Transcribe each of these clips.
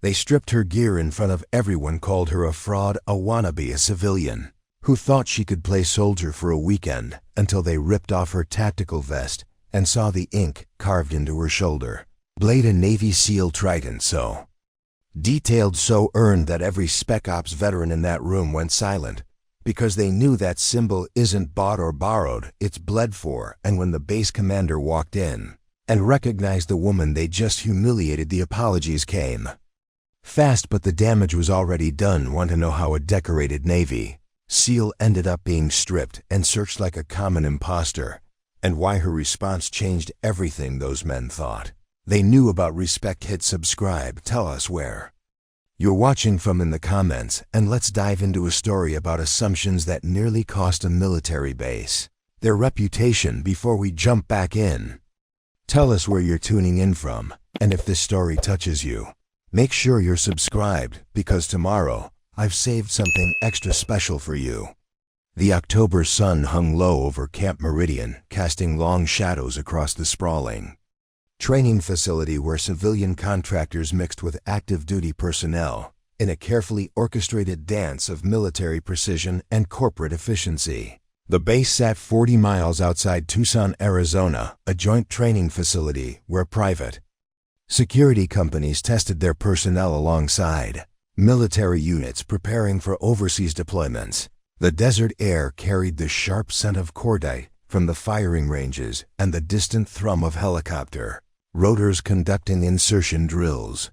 They stripped her gear in front of everyone, called her a fraud, a wannabe, a civilian who thought she could play soldier for a weekend, until they ripped off her tactical vest and saw the ink carved into her shoulder. Blade, a Navy SEAL Trident, so detailed, so earned that every Spec Ops veteran in that room went silent, because they knew that symbol isn't bought or borrowed, it's bled for. And when the base commander walked in and recognized the woman they just humiliated, the apologies came fast, but the damage was already done. Want to know how a decorated Navy SEAL ended up being stripped and searched like a common imposter, and why her response changed everything those men thought they knew about respect? Hit subscribe. Tell us where you're watching from in the comments, and let's dive into a story about assumptions that nearly cost a military base their reputation. Before we jump back in, tell us where you're tuning in from, and if this story touches you, make sure you're subscribed, because tomorrow I've saved something extra special for you. The October sun hung low over Camp Meridian, casting long shadows across the sprawling training facility where civilian contractors mixed with active duty personnel in a carefully orchestrated dance of military precision and corporate efficiency. The base sat 40 miles outside Tucson, Arizona, a joint training facility where private security companies tested their personnel alongside military units preparing for overseas deployments. The desert air carried the sharp scent of cordite from the firing ranges and the distant thrum of helicopter rotors conducting insertion drills.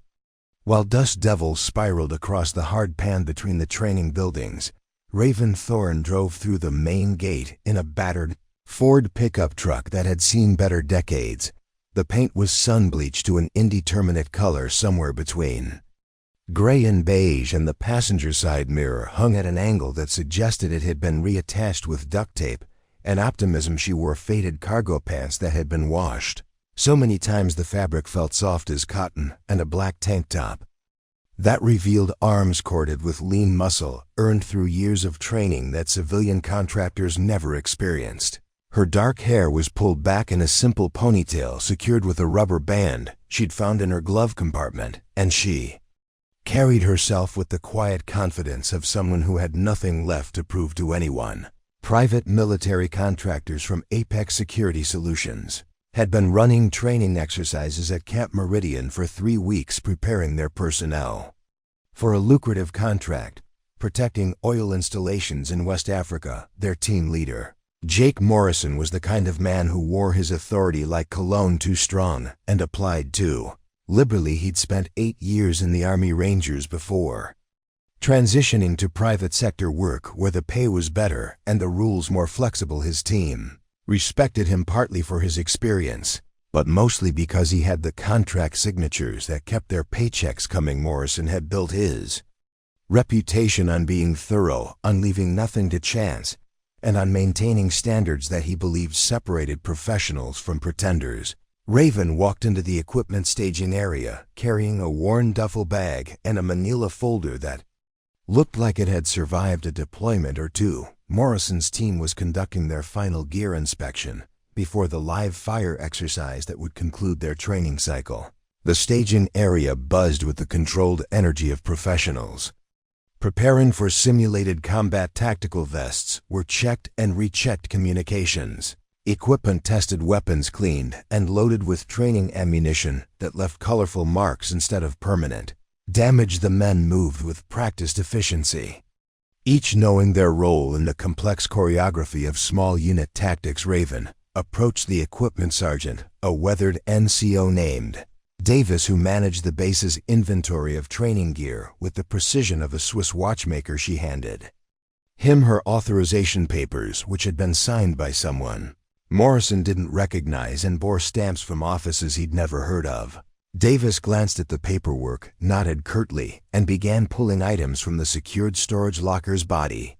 While dust devils spiraled across the hardpan between the training buildings, Raven Thorne drove through the main gate in a battered Ford pickup truck that had seen better decades. The paint was sun-bleached to an indeterminate color somewhere between gray and beige, and the passenger side mirror hung at an angle that suggested it had been reattached with duct tape. An optimism, she wore faded cargo pants that had been washed so many times the fabric felt soft as cotton, and a black tank top that revealed arms corded with lean muscle earned through years of training that civilian contractors never experienced. Her dark hair was pulled back in a simple ponytail secured with a rubber band she'd found in her glove compartment, and she carried herself with the quiet confidence of someone who had nothing left to prove to anyone. Private military contractors from Apex Security Solutions had been running training exercises at Camp Meridian for 3 weeks, preparing their personnel for a lucrative contract protecting oil installations in West Africa. Their team leader, Jake Morrison, was the kind of man who wore his authority like cologne, too strong and applied too liberally. He'd spent 8 years in the Army Rangers before transitioning to private sector work where the pay was better and the rules more flexible. His team respected him partly for his experience, but mostly because he had the contract signatures that kept their paychecks coming. Morrison had built his reputation on being thorough, on leaving nothing to chance, and on maintaining standards that he believed separated professionals from pretenders. Raven walked into the equipment staging area carrying a worn duffel bag and a manila folder that looked like it had survived a deployment or two. Morrison's team was conducting their final gear inspection before the live fire exercise that would conclude their training cycle. The staging area buzzed with the controlled energy of professionals preparing for simulated combat. Tactical vests were checked and rechecked, communications equipment tested, weapons cleaned and loaded with training ammunition that left colorful marks instead of permanent damage. The men moved with practiced efficiency, each knowing their role in the complex choreography of small unit tactics. Raven approached the equipment sergeant, a weathered NCO named Davis, who managed the base's inventory of training gear with the precision of a Swiss watchmaker. She handed him her authorization papers, which had been signed by someone Morrison didn't recognize and bore stamps from offices he'd never heard of. Davis glanced at the paperwork, nodded curtly, and began pulling items from the secured storage locker's body.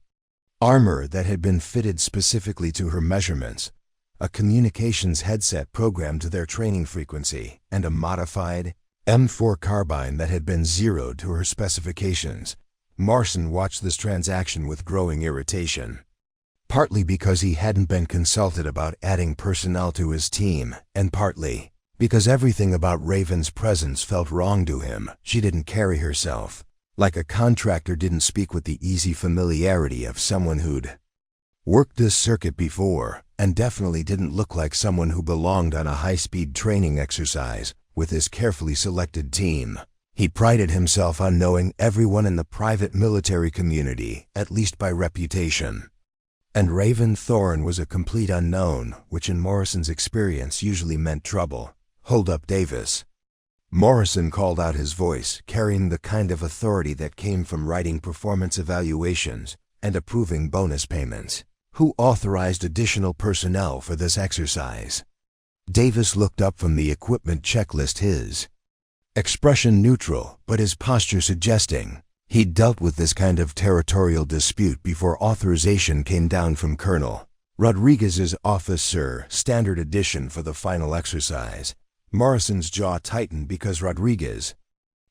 Armor that had been fitted specifically to her measurements, a communications headset programmed to their training frequency, and a modified M4 carbine that had been zeroed to her specifications. Morrison watched this transaction with growing irritation, partly because he hadn't been consulted about adding personnel to his team, and partly Because everything about Raven's presence felt wrong to him. She didn't carry herself like a contractor, didn't speak with the easy familiarity of someone who'd worked this circuit before, and definitely didn't look like someone who belonged on a high-speed training exercise with his carefully selected team. He prided himself on knowing everyone in the private military community, at least by reputation. And Raven Thorne was a complete unknown, which in Morrison's experience usually meant trouble. "Hold up, Davis." Morrison called out, his voice carrying the kind of authority that came from writing performance evaluations and approving bonus payments. "Who authorized additional personnel for this exercise?" Davis looked up from the equipment checklist, his expression neutral, but his posture suggesting he'd dealt with this kind of territorial dispute before authorization came down from Colonel Rodriguez's office, sir. Standard edition for the final exercise. Morrison's jaw tightened because Rodriguez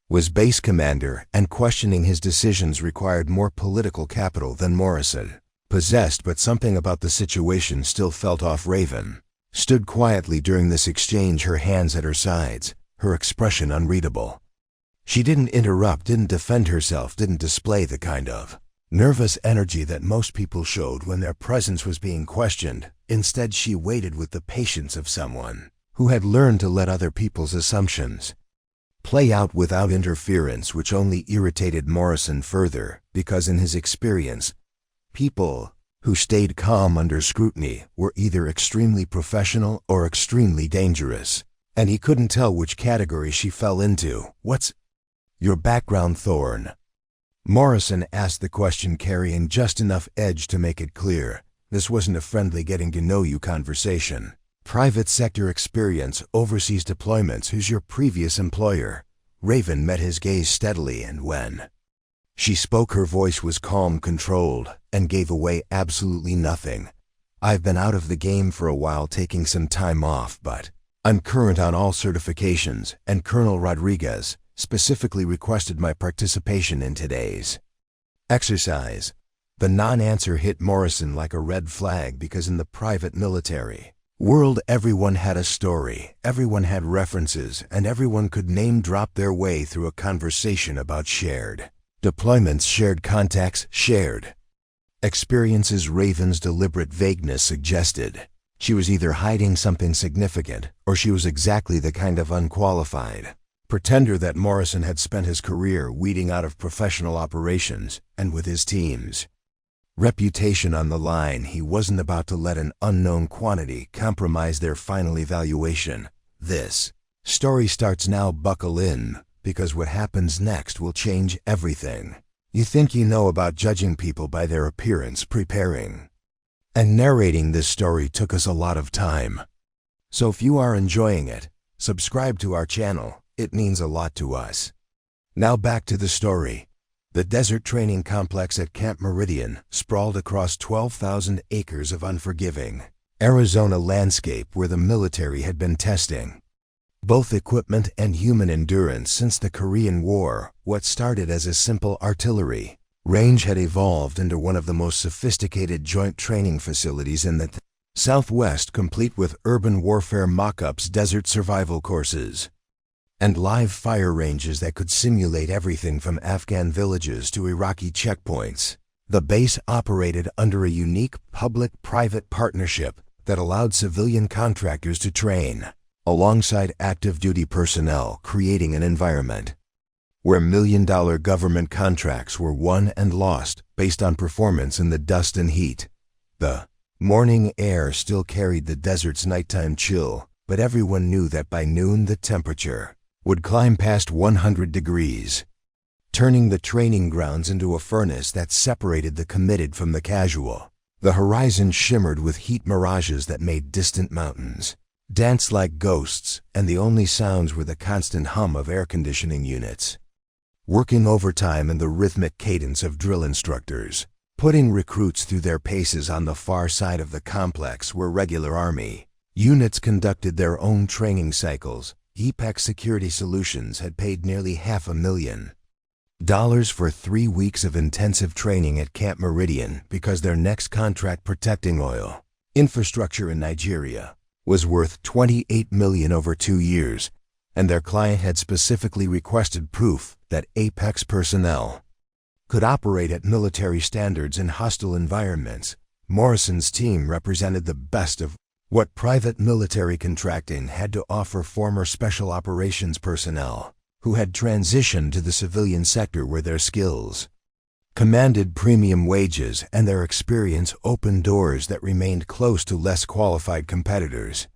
was base commander, and questioning his decisions required more political capital than Morrison possessed, but something about the situation still felt off. Raven stood quietly during this exchange, her hands at her sides, her expression unreadable. She didn't interrupt, didn't defend herself, didn't display the kind of nervous energy that most people showed when their presence was being questioned. Instead, she waited with the patience of someone who had learned to let other people's assumptions play out without interference, which only irritated Morrison further, because in his experience, people who stayed calm under scrutiny were either extremely professional or extremely dangerous, and he couldn't tell which category she fell into. "What's your background, Thorne?" Morrison asked the question, carrying just enough edge to make it clear this wasn't a friendly getting-to-know-you conversation. "Private sector experience, overseas deployments. Who's your previous employer?" Raven met his gaze steadily, and when she spoke, her voice was calm, controlled, and gave away absolutely nothing. "I've been out of the game for a while, taking some time off, but I'm current on all certifications, and Colonel Rodriguez specifically requested my participation in today's exercise." The non-answer hit Morrison like a red flag, because in the private military world, everyone had a story, everyone had references, and everyone could name-drop their way through a conversation about shared deployments, shared contacts, shared experiences. Raven's deliberate vagueness suggested she was either hiding something significant, or she was exactly the kind of unqualified pretender that Morrison had spent his career weeding out of professional operations, and with his team's reputation on the line, he wasn't about to let an unknown quantity compromise their final evaluation. This story starts now. Buckle in, because what happens next will change everything. You think you know about judging people by their appearance. Preparing and narrating this story took us a lot of time. So if you are enjoying it, subscribe to our channel. It means a lot to us. Now back to the story. The desert training complex at Camp Meridian sprawled across 12,000 acres of unforgiving Arizona landscape, where the military had been testing both equipment and human endurance since the Korean War. What started as a simple artillery range had evolved into one of the most sophisticated joint training facilities in the Southwest, complete with urban warfare mock-ups, desert survival courses, and live fire ranges that could simulate everything from Afghan villages to Iraqi checkpoints. The base operated under a unique public-private partnership that allowed civilian contractors to train alongside active-duty personnel, creating an environment where million-dollar government contracts were won and lost based on performance in the dust and heat. The morning air still carried the desert's nighttime chill, but everyone knew that by noon the temperature would climb past 100 degrees, turning the training grounds into a furnace that separated the committed from the casual. The horizon shimmered with heat mirages that made distant mountains dance like ghosts, and the only sounds were the constant hum of air conditioning units working overtime and the rhythmic cadence of drill instructors putting recruits through their paces. On the far side of the complex, where regular Army units conducted their own training cycles, EPEC Security Solutions had paid nearly $500,000 for 3 weeks of intensive training at Camp Meridian because their next contract, protecting oil infrastructure in Nigeria, was worth $28 million over 2 years, and their client had specifically requested proof that Apex personnel could operate at military standards in hostile environments. Morrison's team represented the best of what private military contracting had to offer. Former special operations personnel who had transitioned to the civilian sector where their skills commanded premium wages and their experience opened doors that remained closed to less qualified competitors.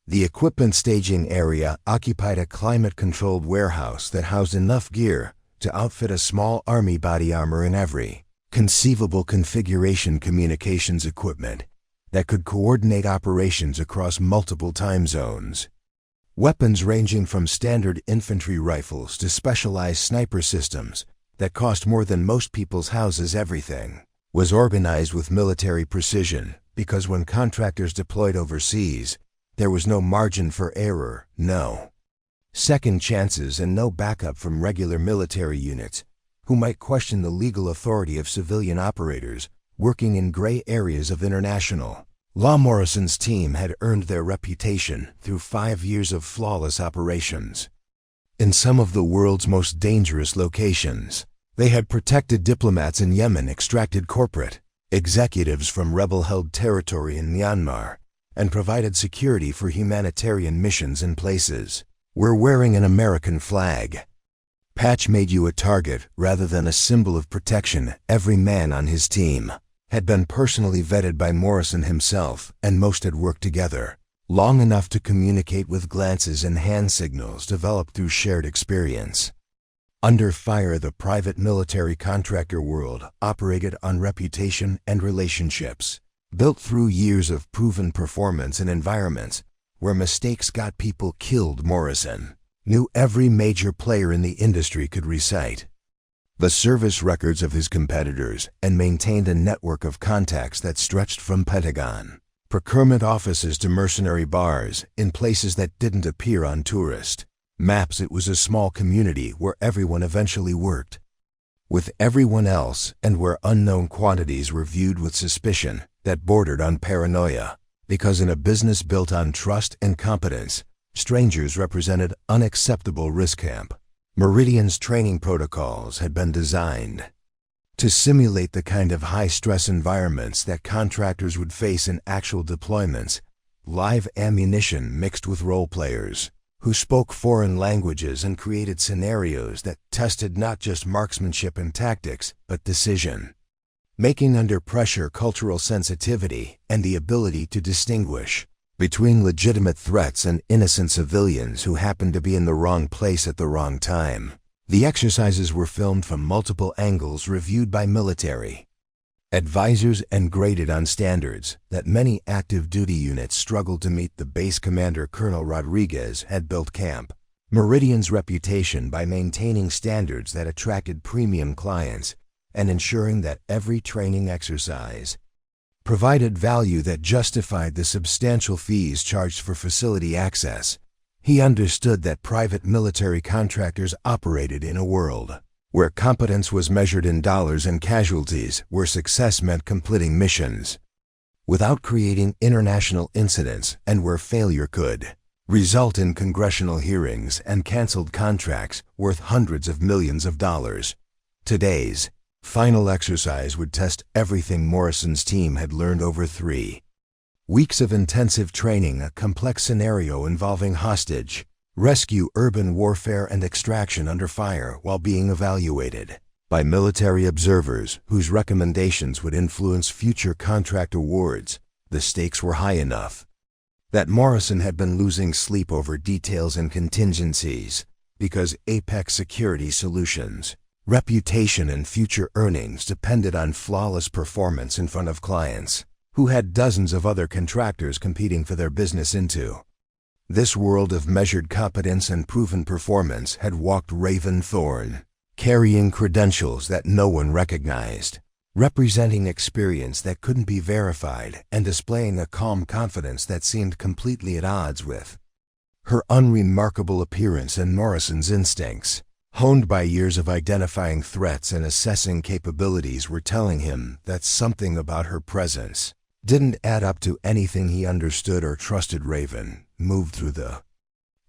The equipment staging area occupied a climate-controlled warehouse that housed enough gear to outfit a small Army body armor in every conceivable configuration. Communications equipment that could coordinate operations across multiple time zones. Weapons ranging from standard infantry rifles to specialized sniper systems that cost more than most people's houses. Everything was organized with military precision because when contractors deployed overseas, there was no margin for error, no second chances, and no backup from regular military units who might question the legal authority of civilian operators working in gray areas of international law. Morrison's team had earned their reputation through 5 years of flawless operations. In some of the world's most dangerous locations, they had protected diplomats in Yemen, extracted corporate executives from rebel-held territory in Myanmar, and provided security for humanitarian missions in places where wearing an American flag patch made you a target rather than a symbol of protection. Every man on his team had been personally vetted by Morrison himself, and most had worked together long enough to communicate with glances and hand signals developed through shared experience. Under fire, the private military contractor world operated on reputation and relationships, built through years of proven performance in environments where mistakes got people killed. Morrison knew every major player in the industry could recite the service records of his competitors and maintained a network of contacts that stretched from Pentagon procurement offices to mercenary bars in places that didn't appear on tourist maps. It was a small community where everyone eventually worked with everyone else and where unknown quantities were viewed with suspicion that bordered on paranoia, because in a business built on trust and competence, strangers represented unacceptable risk. Camp Meridian's training protocols had been designed to simulate the kind of high-stress environments that contractors would face in actual deployments. Live ammunition mixed with role players who spoke foreign languages and created scenarios that tested not just marksmanship and tactics, but decision making under pressure, cultural sensitivity, and the ability to distinguish between legitimate threats and innocent civilians who happened to be in the wrong place at the wrong time. The exercises were filmed from multiple angles, reviewed by military advisors, and graded on standards that many active duty units struggled to meet. The base commander, Colonel Rodriguez, had built Camp Meridian's reputation by maintaining standards that attracted premium clients and ensuring that every training exercise provided value that justified the substantial fees charged for facility access. He understood that private military contractors operated in a world where competence was measured in dollars and casualties, where success meant completing missions without creating international incidents, and where failure could result in congressional hearings and canceled contracts worth hundreds of millions of dollars. Today's final exercise would test everything Morrison's team had learned over 3 weeks of intensive training, a complex scenario involving hostage rescue, urban warfare, and extraction under fire while being evaluated by military observers whose recommendations would influence future contract awards. The stakes were high enough that Morrison had been losing sleep over details and contingencies, because Apex Security Solutions' reputation and future earnings depended on flawless performance in front of clients who had dozens of other contractors competing for their business. Into this world of measured competence and proven performance had walked Raven Thorne, carrying credentials that no one recognized, representing experience that couldn't be verified, and displaying a calm confidence that seemed completely at odds with her unremarkable appearance and Morrison's instincts, honed by years of identifying threats and assessing capabilities, were telling him that something about her presence didn't add up to anything he understood or trusted. Raven moved through the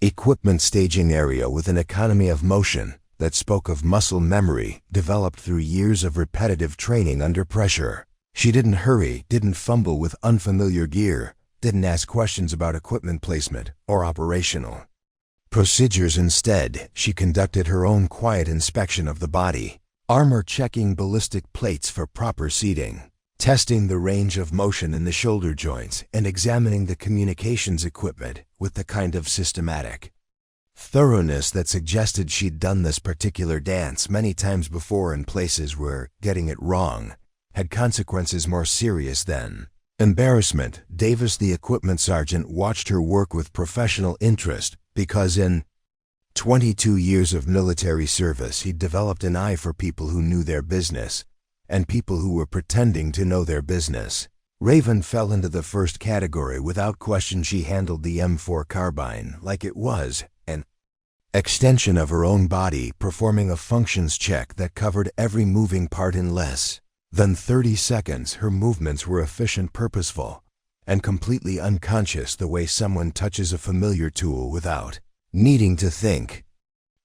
equipment staging area with an economy of motion that spoke of muscle memory developed through years of repetitive training under pressure. She didn't hurry, didn't fumble with unfamiliar gear, didn't ask questions about equipment placement or operational procedures. Instead, she conducted her own quiet inspection of the body, armor checking ballistic plates for proper seating, testing the range of motion in the shoulder joints, and examining the communications equipment with the kind of systematic thoroughness that suggested she'd done this particular dance many times before in places where getting it wrong had consequences more serious than embarrassment. Davis, the equipment sergeant, watched her work with professional interest because in 22 years of military service he'd developed an eye for people who knew their business and people who were pretending to know their business. Raven fell into the first category without question. She handled the M4 carbine like it was an extension of her own body, performing a functions check that covered every moving part in less than 30 seconds. Her movements were efficient, purposeful, and completely unconscious, the way someone touches a familiar tool without needing to think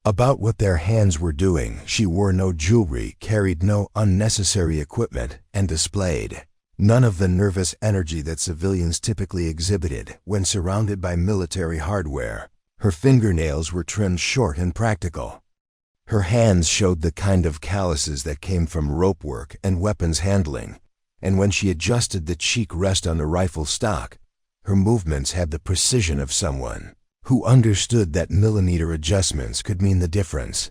about what their hands were doing. She wore no jewelry, carried no unnecessary equipment, and displayed none of the nervous energy that civilians typically exhibited when surrounded by military hardware. Her fingernails were trimmed short and practical. Her hands showed the kind of calluses that came from rope work and weapons handling, and when she adjusted the cheek rest on the rifle stock, her movements had the precision of someone who understood that millimeter adjustments could mean the difference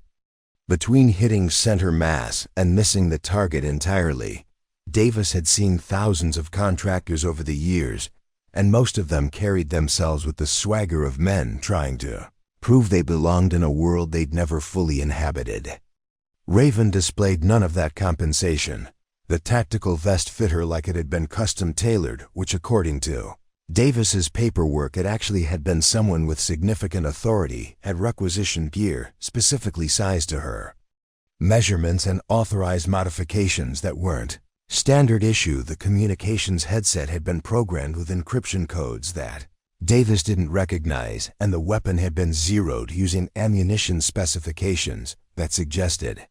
between hitting center mass and missing the target entirely. Davis had seen thousands of contractors over the years, and most of them carried themselves with the swagger of men trying to prove they belonged in a world they'd never fully inhabited. Raven displayed none of that compensation. The tactical vest fit her like it had been custom-tailored, which, according to Davis's paperwork, it actually had been someone with significant authority had requisitioned gear specifically sized to her measurements and authorized modifications that weren't standard issue. The communications headset had been programmed with encryption codes that Davis didn't recognize, and the weapon had been zeroed using ammunition specifications that suggested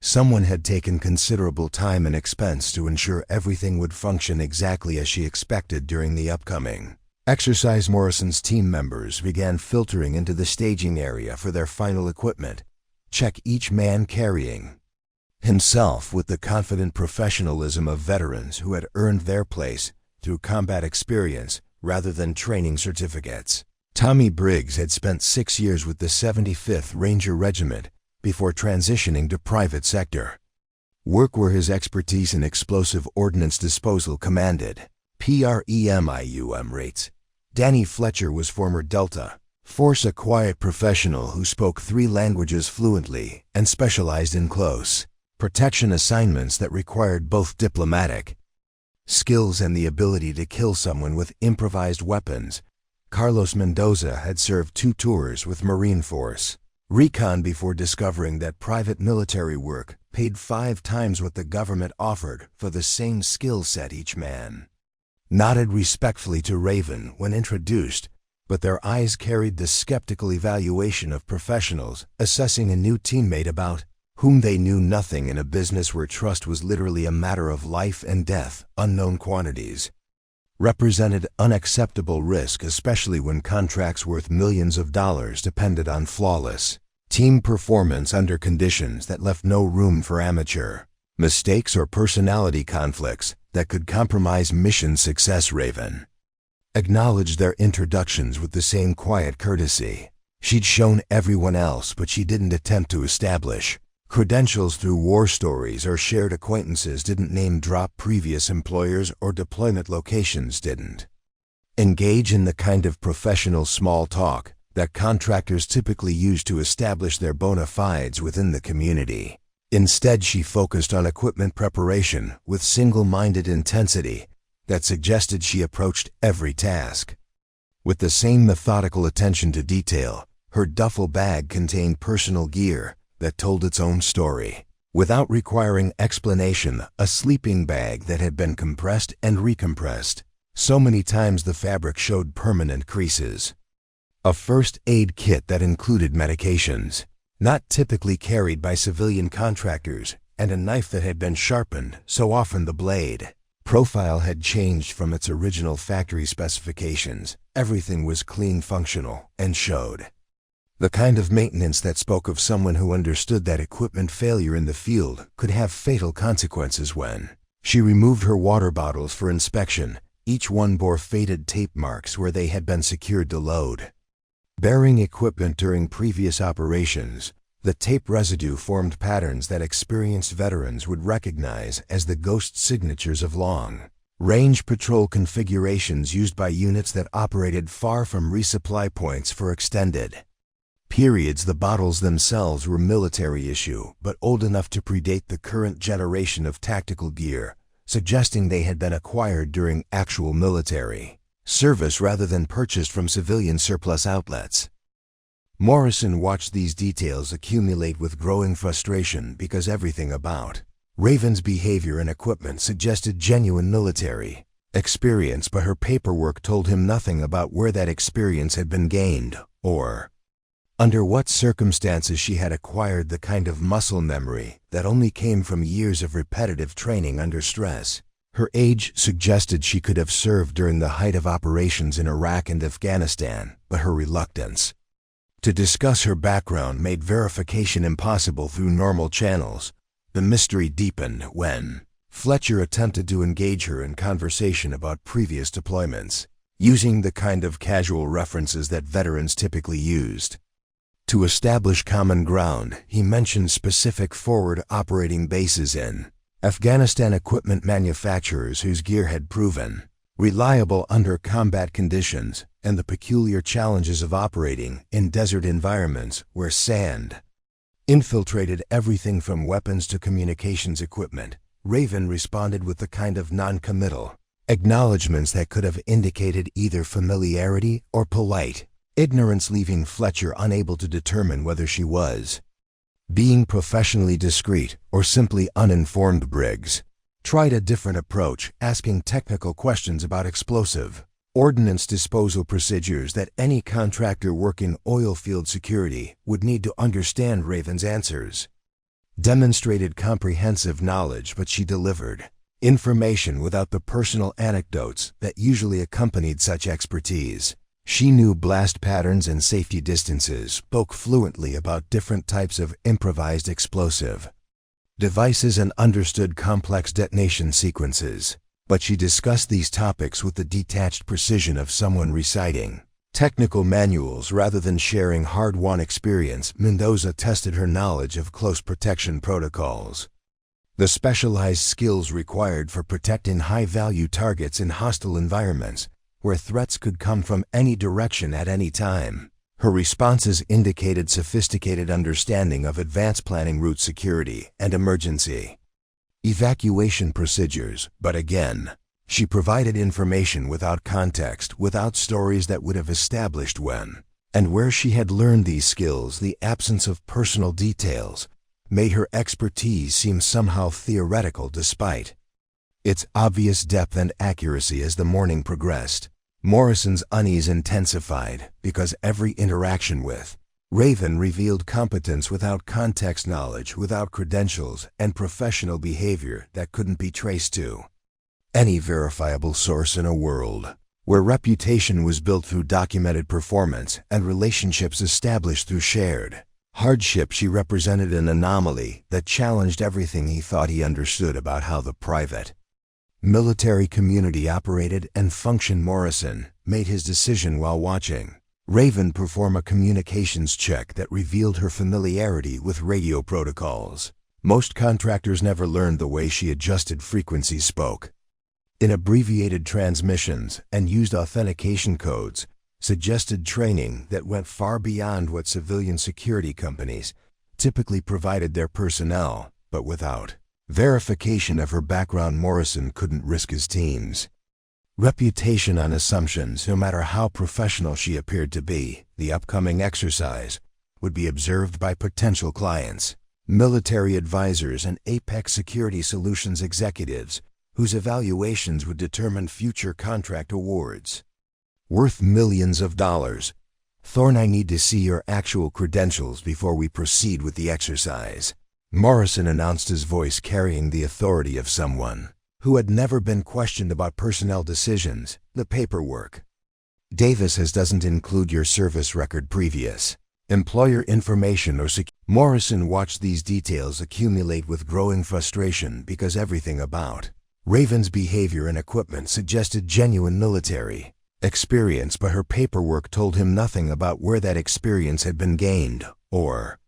someone had taken considerable time and expense to ensure everything would function exactly as she expected. During the upcoming exercise, Morrison's team members began filtering into the staging area for their final equipment check, each man carrying himself with the confident professionalism of veterans who had earned their place through combat experience rather than training certificates. Tommy Briggs had spent 6 years with the 75th Ranger Regiment before transitioning to private sector work, where his expertise in explosive ordnance disposal commanded premium rates. Danny Fletcher was former Delta Force, a quiet professional who spoke 3 languages fluently and specialized in close protection assignments that required both diplomatic skills and the ability to kill someone with improvised weapons. Carlos Mendoza had served 2 tours with Marine Force Recon before discovering that private military work paid 5 times what the government offered for the same skill set. Each man nodded respectfully to Raven when introduced, but their eyes carried the skeptical evaluation of professionals assessing a new teammate about whom they knew nothing in a business where trust was literally a matter of life and death. Unknown quantities represented unacceptable risk, especially when contracts worth millions of dollars depended on flawless team performance under conditions that left no room for amateur mistakes or personality conflicts that could compromise mission success. Raven acknowledged their introductions with the same quiet courtesy she'd shown everyone else, but she didn't attempt to establish credentials through war stories or shared acquaintances, didn't name-drop previous employers or deployment locations, didn't engage in the kind of professional small talk that contractors typically use to establish their bona fides within the community. Instead, she focused on equipment preparation with single-minded intensity that suggested she approached every task with the same methodical attention to detail. Her duffel bag contained personal gear that told its own story. without requiring explanation, a sleeping bag that had been compressed and recompressed. So many times the fabric showed permanent creases. A first aid kit that included medications, not typically carried by civilian contractors, and a knife that had been sharpened, so often the blade profile had changed from its original factory specifications. Everything was clean, functional, and showed the kind of maintenance that spoke of someone who understood that equipment failure in the field could have fatal consequences. When she removed her water bottles for inspection, each one bore faded tape marks where they had been secured to load bearing equipment during previous operations. The tape residue formed patterns that experienced veterans would recognize as the ghost signatures of long-range patrol configurations used by units that operated far from resupply points for extended periods. The bottles themselves were military issue, but old enough to predate the current generation of tactical gear, suggesting they had been acquired during actual military service rather than purchased from civilian surplus outlets. Morrison watched these details accumulate with growing frustration because everything about Raven's behavior and equipment suggested genuine military experience, but her paperwork told him nothing about where that experience had been gained or under what circumstances she had acquired the kind of muscle memory that only came from years of repetitive training under stress. Her age suggested she could have served during the height of operations in Iraq and Afghanistan, but her reluctance to discuss her background made verification impossible through normal channels. The mystery deepened when Fletcher attempted to engage her in conversation about previous deployments, using the kind of casual references that veterans typically used. To establish common ground, he mentioned specific forward operating bases in Afghanistan, equipment manufacturers whose gear had proven reliable under combat conditions, and the peculiar challenges of operating in desert environments where sand infiltrated everything from weapons to communications equipment. Raven responded with the kind of non-committal acknowledgments that could have indicated either familiarity or polite ignorance, leaving Fletcher unable to determine whether she was being professionally discreet or simply uninformed. Briggs tried a different approach, asking technical questions about explosive ordnance disposal procedures that any contractor working oil field security would need to understand. Raven's answers demonstrated comprehensive knowledge, but she delivered information without the personal anecdotes that usually accompanied such expertise. She knew blast patterns and safety distances, spoke fluently about different types of improvised explosive devices, and understood complex detonation sequences. But she discussed these topics with the detached precision of someone reciting technical manuals rather than sharing hard-won experience. Mendoza tested her knowledge of close protection protocols, the specialized skills required for protecting high-value targets in hostile environments where threats could come from any direction at any time. Her responses indicated sophisticated understanding of advanced planning, route security, and emergency evacuation procedures, but again, she provided information without context, without stories that would have established when and where she had learned these skills. The absence of personal details made her expertise seem somehow theoretical despite its obvious depth and accuracy. As the morning progressed, Morrison's unease intensified because every interaction with Raven revealed competence without context, knowledge without credentials, and professional behavior that couldn't be traced to any verifiable source. In a world where reputation was built through documented performance and relationships established through shared hardship, she represented an anomaly that challenged everything he thought he understood about how the private military community operated and functioned. Morrison made his decision while watching Raven perform a communications check that revealed her familiarity with radio protocols. Most contractors never learned the way she adjusted frequencies, spoke in abbreviated transmissions, and used authentication codes, suggested training that went far beyond what civilian security companies typically provided their personnel. But without verification of her background, Morrison couldn't risk his team's reputation on assumptions. No matter how professional she appeared to be, the upcoming exercise would be observed by potential clients. military advisors and Apex Security Solutions executives whose evaluations would determine future contract awards. Worth millions of dollars. Thorne, I need to see your actual credentials before we proceed with the exercise. Morrison announced, his voice carrying the authority of someone who had never been questioned about personnel decisions, the paperwork. Davis doesn't include your service record, previous employer information or Morrison watched these details accumulate with growing frustration because everything about Raven's behavior and equipment suggested genuine military experience, but her paperwork told him nothing about where that experience had been gained or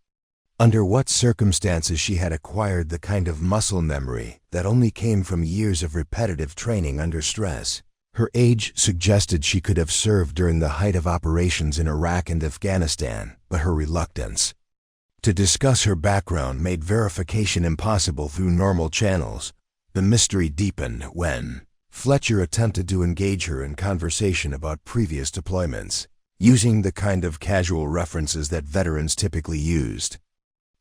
under what circumstances she had acquired the kind of muscle memory that only came from years of repetitive training under stress. Her age suggested she could have served during the height of operations in Iraq and Afghanistan, but her reluctance to discuss her background made verification impossible through normal channels. The mystery deepened when Fletcher attempted to engage her in conversation about previous deployments, using the kind of casual references that veterans typically used.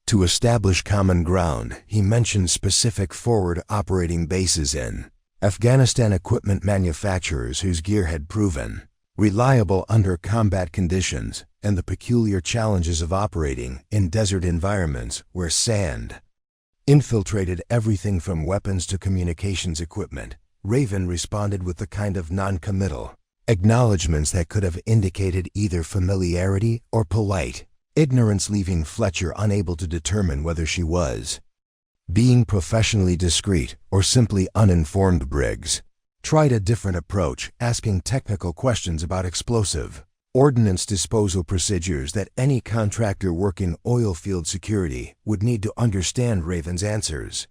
To establish common ground, he mentioned specific forward operating bases in Afghanistan, equipment manufacturers whose gear had proven reliable under combat conditions, and the peculiar challenges of operating in desert environments where sand infiltrated everything from weapons to communications equipment. Raven responded with the kind of non-committal acknowledgments that could have indicated either familiarity or polite ignorance, leaving Fletcher unable to determine whether she was being professionally discreet or simply uninformed. Briggs tried a different approach, asking technical questions about explosive ordnance disposal procedures that any contractor working oil field security would need to understand. Raven's answers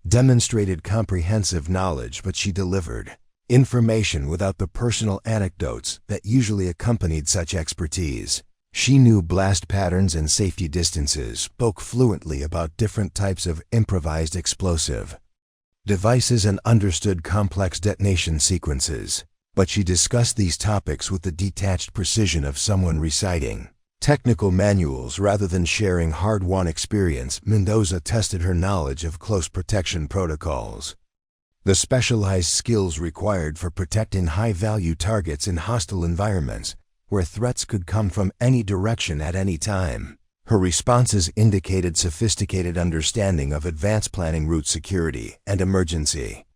demonstrated comprehensive knowledge, but she delivered information without the personal anecdotes that usually accompanied such expertise. She knew blast patterns and safety distances, spoke fluently about different types of improvised explosive devices, and understood complex detonation sequences. But she discussed these topics with the detached precision of someone reciting technical manuals rather than sharing hard-won experience. Mendoza tested her knowledge of close protection protocols, the specialized skills required for protecting high-value targets in hostile environments where threats could come from any direction at any time. Her responses indicated sophisticated understanding of advanced planning, route security, and emergency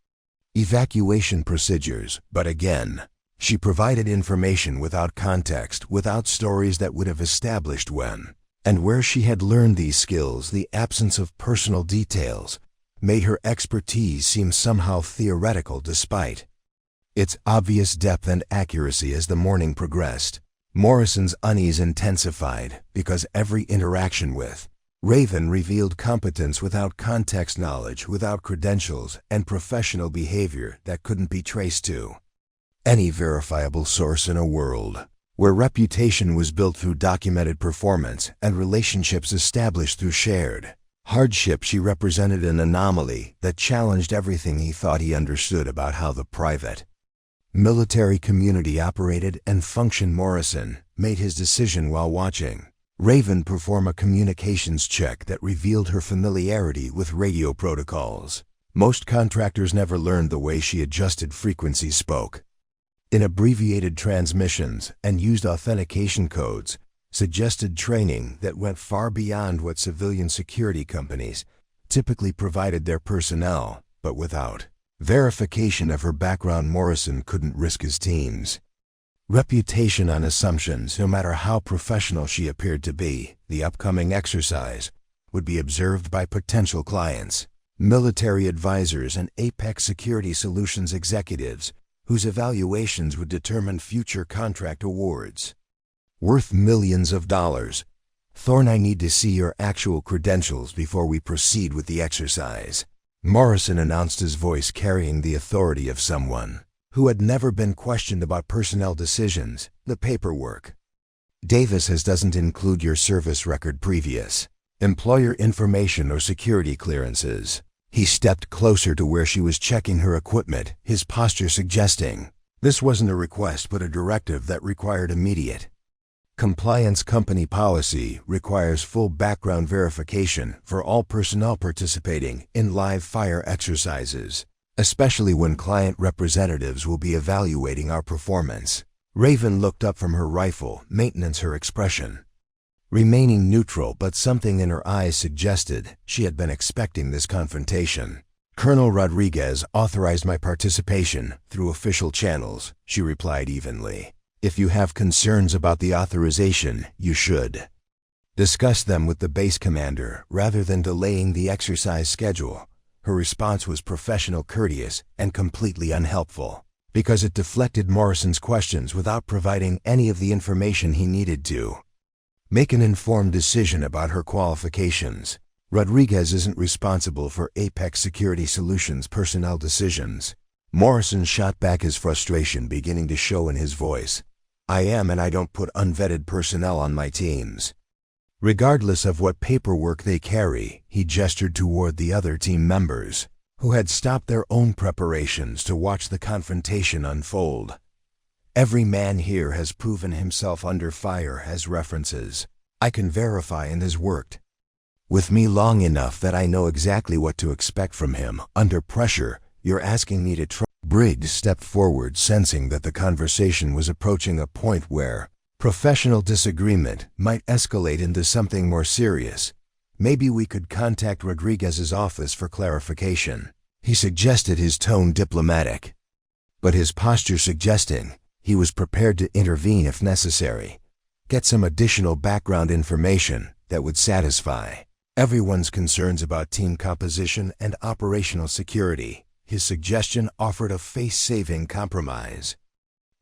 evacuation procedures, but again, she provided information without context, without stories that would have established when and where she had learned these skills. The absence of personal details made her expertise seem somehow theoretical despite its obvious depth and accuracy. As the morning progressed, Morrison's unease intensified because every interaction with Raven revealed competence without context, knowledge without credentials, and professional behavior that couldn't be traced to any verifiable source. In a world where reputation was built through documented performance and relationships established through shared hardship, she represented an anomaly that challenged everything he thought he understood about how the private military community operated and functioned. Morrison made his decision while watching Raven perform a communications check that revealed her familiarity with radio protocols. Most contractors never learned the way she adjusted frequencies, spoke in abbreviated transmissions, and used authentication codes, suggested training that went far beyond what civilian security companies typically provided their personnel. But without verification of her background, Morrison couldn't risk his team's reputation on assumptions. No matter how professional she appeared to be, the upcoming exercise would be observed by potential clients, military advisors, and Apex Security Solutions executives whose evaluations would determine future contract awards. Worth millions of dollars. Thorne, I need to see your actual credentials before we proceed with the exercise. Morrison announced, his voice carrying the authority of someone who had never been questioned about personnel decisions, the paperwork. Davis doesn't include your service record, previous employer information, or security clearances. He stepped closer to where she was checking her equipment, his posture suggesting this wasn't a request but a directive that required immediate Compliance company policy requires full background verification for all personnel participating in live fire exercises, especially when client representatives will be evaluating our performance. Raven looked up from her rifle, maintenance her expression. Remaining neutral, but something in her eyes suggested she had been expecting this confrontation. Colonel Rodriguez authorized my participation through official channels, she replied evenly. If you have concerns about the authorization, you should discuss them with the base commander rather than delaying the exercise schedule. Her response was professional, courteous, and completely unhelpful, because it deflected Morrison's questions without providing any of the information he needed to make an informed decision about her qualifications. Rodriguez isn't responsible for Apex Security Solutions personnel decisions. Morrison shot back, his frustration beginning to show in his voice. I am, and I don't put unvetted personnel on my teams. Regardless of what paperwork they carry, he gestured toward the other team members, who had stopped their own preparations to watch the confrontation unfold. Every man here has proven himself under fire as references. I can verify and has worked with me long enough that I know exactly what to expect from him. Under pressure, you're asking me to try. Briggs stepped forward, sensing that the conversation was approaching a point where professional disagreement might escalate into something more serious. Maybe we could contact Rodriguez's office for clarification. He suggested, his tone diplomatic, but his posture suggesting he was prepared to intervene if necessary. Get some additional background information that would satisfy everyone's concerns about team composition and operational security. His suggestion offered a face-saving compromise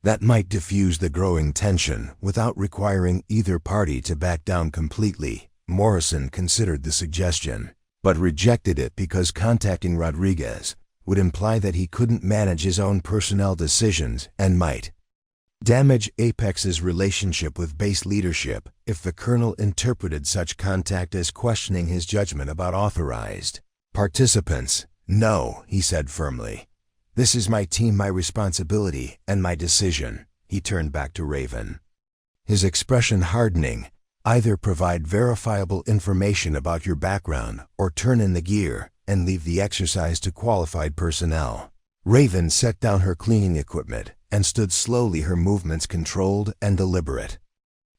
that might diffuse the growing tension without requiring either party to back down completely. Morrison considered the suggestion, but rejected it because contacting Rodriguez would imply that he couldn't manage his own personnel decisions and might damage Apex's relationship with base leadership if the colonel interpreted such contact as questioning his judgment about authorized participants. No, he said firmly. This is my team, my responsibility, and my decision. He turned back to Raven, his expression hardening. Either provide verifiable information about your background or turn in the gear and leave the exercise to qualified personnel. Raven set down her cleaning equipment and stood slowly, her movements controlled and deliberate.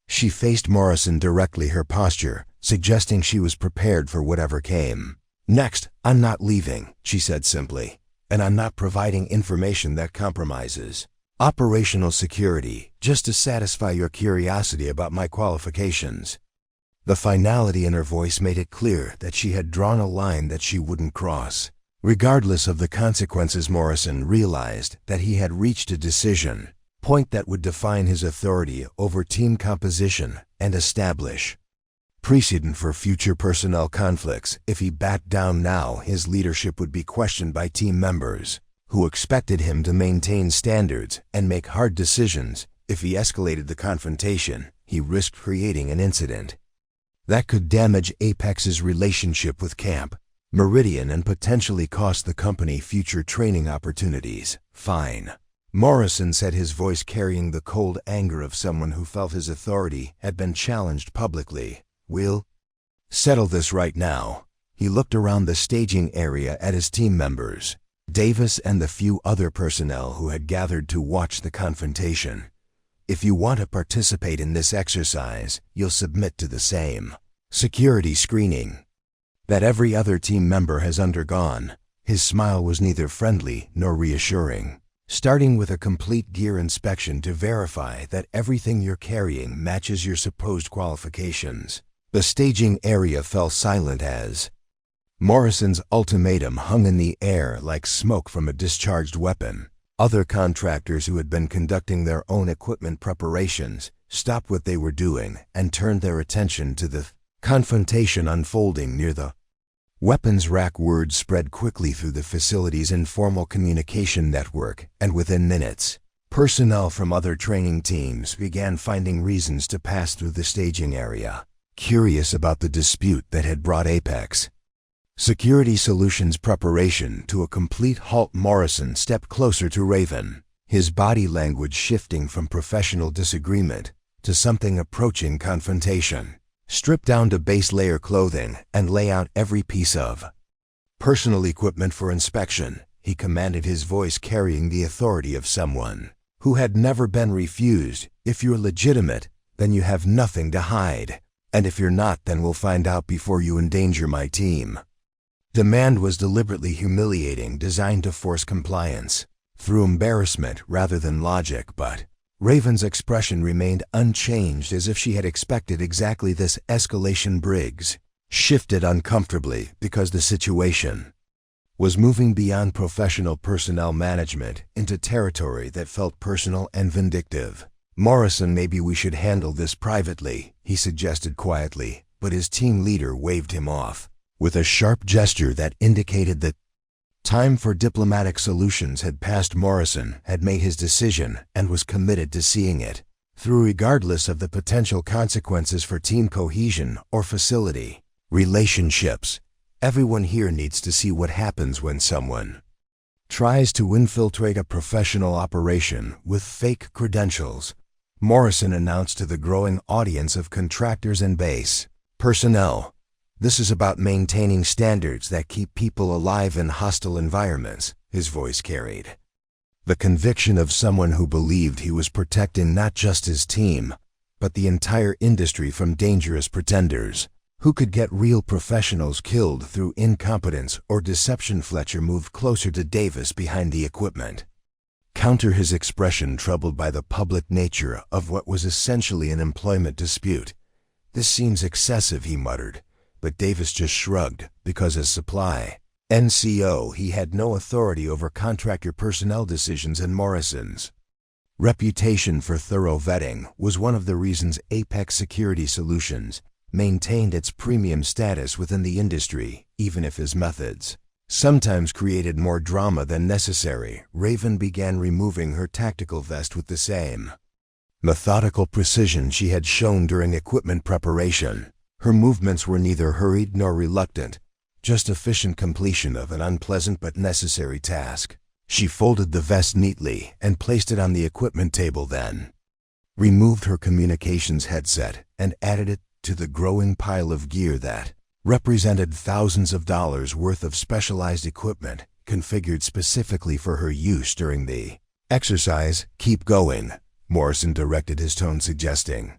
She faced Morrison directly, her posture suggesting she was prepared for whatever came next. I'm not leaving, she said simply, and I'm not providing information that compromises operational security just to satisfy your curiosity about my qualifications. The finality in her voice made it clear that she had drawn a line that she wouldn't cross. Regardless of the consequences, Morrison realized that he had reached a decision point that would define his authority over team composition and establish precedent for future personnel conflicts. If he backed down now, his leadership would be questioned by team members who expected him to maintain standards and make hard decisions. If he escalated the confrontation, he risked creating an incident that could damage Apex's relationship with Camp Meridian and potentially cost the company future training opportunities. Fine, Morrison said, his voice carrying the cold anger of someone who felt his authority had been challenged publicly. We'll settle this right now. He looked around the staging area at his team members, Davis and the few other personnel who had gathered to watch the confrontation. If you want to participate in this exercise, you'll submit to the same security screening that every other team member has undergone. His smile was neither friendly nor reassuring. Starting with a complete gear inspection to verify that everything you're carrying matches your supposed qualifications. The staging area fell silent as Morrison's ultimatum hung in the air like smoke from a discharged weapon. Other contractors who had been conducting their own equipment preparations stopped what they were doing and turned their attention to the confrontation unfolding near the weapons rack. Word spread quickly through the facility's informal communication network, and within minutes, personnel from other training teams began finding reasons to pass through the staging area, curious about the dispute that had brought Apex Security Solutions preparation to a complete halt. Morrison stepped closer to Raven, his body language shifting from professional disagreement to something approaching confrontation. Strip down to base layer clothing and lay out every piece of personal equipment for inspection, he commanded, his voice carrying the authority of someone who had never been refused. If you're legitimate, then you have nothing to hide. And if you're not, then we'll find out before you endanger my team. Demand was deliberately humiliating, designed to force compliance through embarrassment rather than logic, but Raven's expression remained unchanged, as if she had expected exactly this escalation. Briggs shifted uncomfortably because the situation was moving beyond professional personnel management into territory that felt personal and vindictive. Morrison, maybe we should handle this privately, he suggested quietly, but his team leader waved him off with a sharp gesture that indicated that time for diplomatic solutions had passed. Morrison had made his decision and was committed to seeing it through, regardless of the potential consequences for team cohesion or facility relationships. Everyone here needs to see what happens when someone tries to infiltrate a professional operation with fake credentials, Morrison announced to the growing audience of contractors and base personnel. This is about maintaining standards that keep people alive in hostile environments. His voice carried the conviction of someone who believed he was protecting not just his team, but the entire industry from dangerous pretenders who could get real professionals killed through incompetence or deception. Fletcher moved closer to Davis behind the equipment counter, his expression troubled by the public nature of what was essentially an employment dispute. This seems excessive, he muttered, but Davis just shrugged, because as supply NCO he had no authority over contractor personnel decisions, and Morrison's reputation for thorough vetting was one of the reasons Apex Security Solutions maintained its premium status within the industry, even if his methods sometimes created more drama than necessary. Raven began removing her tactical vest with the same methodical precision she had shown during equipment preparation. Her movements were neither hurried nor reluctant, just efficient completion of an unpleasant but necessary task. She folded the vest neatly and placed it on the equipment table, then removed her communications headset and added it to the growing pile of gear that represented thousands of dollars worth of specialized equipment configured specifically for her use during the exercise. Keep going, Morrison directed, his tone suggesting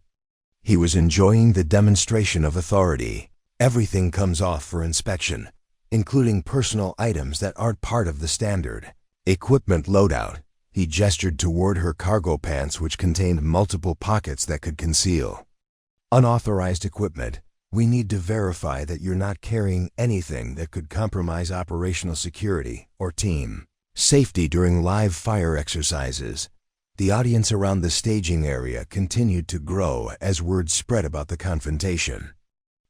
he was enjoying the demonstration of authority. Everything comes off for inspection, including personal items that aren't part of the standard equipment loadout. He gestured toward her cargo pants, which contained multiple pockets that could conceal unauthorized equipment. We need to verify that you're not carrying anything that could compromise operational security or team safety during live fire exercises. The audience around the staging area continued to grow as word spread about the confrontation.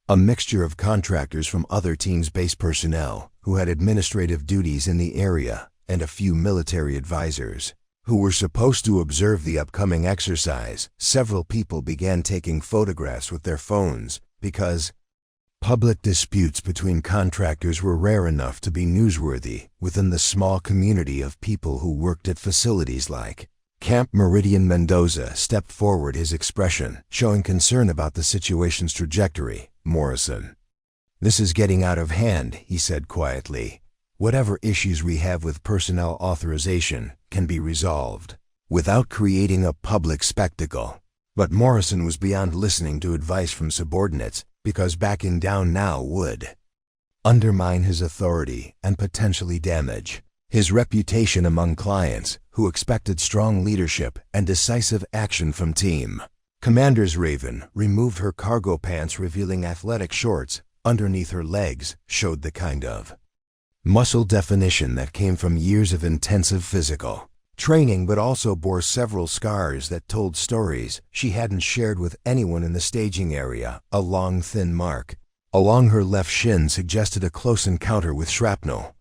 A mixture of contractors from other teams, base personnel who had administrative duties in the area, and a few military advisors who were supposed to observe the upcoming exercise. Several people began taking photographs with their phones because public disputes between contractors were rare enough to be newsworthy within the small community of people who worked at facilities like Camp Meridian. Mendoza stepped forward, his expression showing concern about the situation's trajectory. Morrison, this is getting out of hand, he said quietly. Whatever issues we have with personnel authorization can be resolved without creating a public spectacle. But Morrison was beyond listening to advice from subordinates, because backing down now would undermine his authority and potentially damage his reputation among clients who expected strong leadership and decisive action from team commanders. Raven removed her cargo pants, revealing athletic shorts underneath her legs showed the kind of muscle definition that came from years of intensive physical training, but also bore several scars that told stories she hadn't shared with anyone in the staging area. A long, thin mark along her left shin suggested a close encounter with shrapnel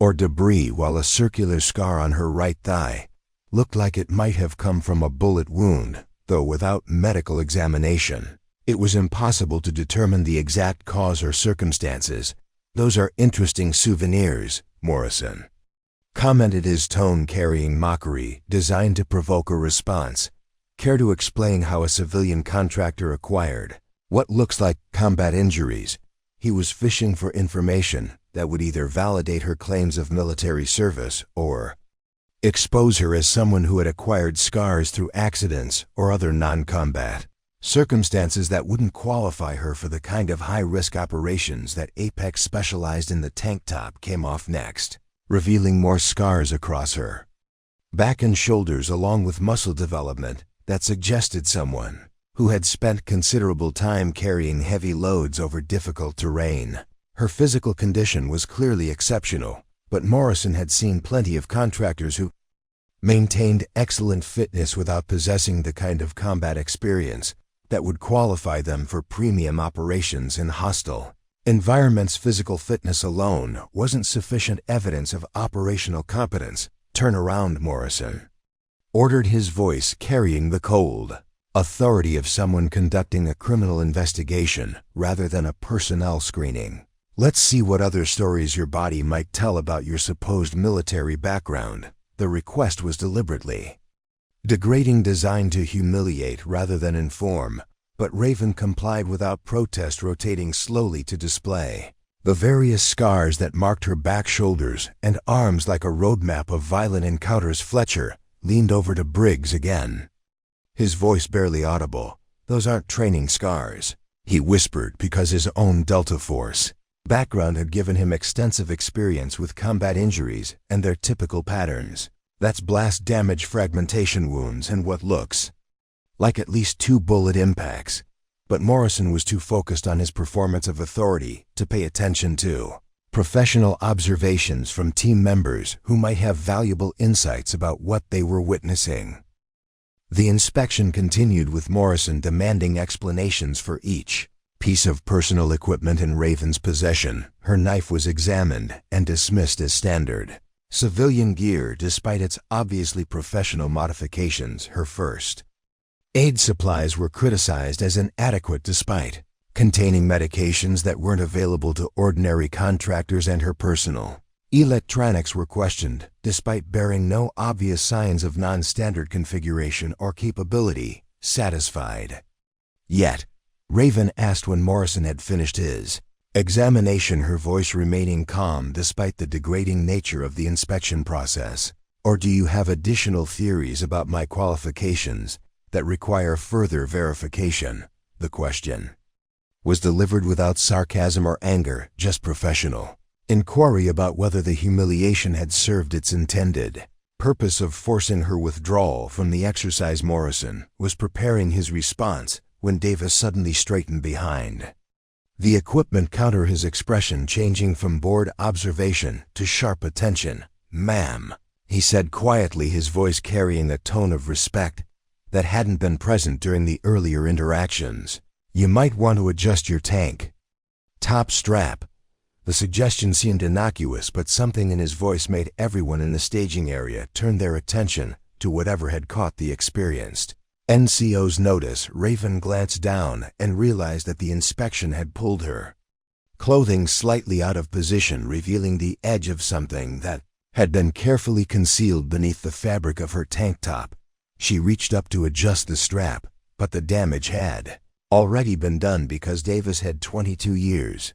or debris, while a circular scar on her right thigh looked like it might have come from a bullet wound, though without medical examination, it was impossible to determine the exact cause or circumstances. Those are interesting souvenirs, Morrison commented, his tone carrying mockery designed to provoke a response. Care to explain how a civilian contractor acquired what looks like combat injuries? He was fishing for information that would either validate her claims of military service or expose her as someone who had acquired scars through accidents or other non-combat circumstances that wouldn't qualify her for the kind of high-risk operations that Apex specialized in. The tank top came off next, revealing more scars across her back and shoulders, along with muscle development that suggested someone who had spent considerable time carrying heavy loads over difficult terrain. Her physical condition was clearly exceptional, but Morrison had seen plenty of contractors who maintained excellent fitness without possessing the kind of combat experience that would qualify them for premium operations in hostile environments. Physical fitness alone wasn't sufficient evidence of operational competence. Turn around, Morrison ordered, his voice carrying the cold authority of someone conducting a criminal investigation rather than a personnel screening. Let's see what other stories your body might tell about your supposed military background. The request was deliberately degrading, designed to humiliate rather than inform, but Raven complied without protest, rotating slowly to display the various scars that marked her back, shoulders, and arms like a roadmap of violent encounters. Fletcher leaned over to Briggs again, his voice barely audible. "Those aren't training scars," he whispered, because his own Delta Force background had given him extensive experience with combat injuries and their typical patterns. "That's blast damage, fragmentation wounds, and what looks like at least 2 bullet impacts." But Morrison was too focused on his performance of authority to pay attention to professional observations from team members who might have valuable insights about what they were witnessing. The inspection continued, with Morrison demanding explanations for each piece of personal equipment in Raven's possession. Her knife was examined and dismissed as standard civilian gear despite its obviously professional modifications. Her first aid supplies were criticized as inadequate despite containing medications that weren't available to ordinary contractors, and her personal electronics were questioned despite bearing no obvious signs of non-standard configuration or capability. Satisfied yet, Raven asked when Morrison had finished his examination, her voice remaining calm despite the degrading nature of the inspection process. "Or do you have additional theories about my qualifications that require further verification?" The question was delivered without sarcasm or anger, just professional inquiry about whether the humiliation had served its intended purpose of forcing her withdrawal from the exercise. Morrison was preparing his response when Davis suddenly straightened behind the equipment counter, his expression changing from bored observation to sharp attention. "Ma'am," he said quietly, his voice carrying a tone of respect that hadn't been present during the earlier interactions. "You might want to adjust your tank top strap." The suggestion seemed innocuous, but something in his voice made everyone in the staging area turn their attention to whatever had caught the experienced NCO's notice. Raven glanced down and realized that the inspection had pulled her clothing slightly out of position, revealing the edge of something that had been carefully concealed beneath the fabric of her tank top. She reached up to adjust the strap, but the damage had already been done, because Davis had 22 years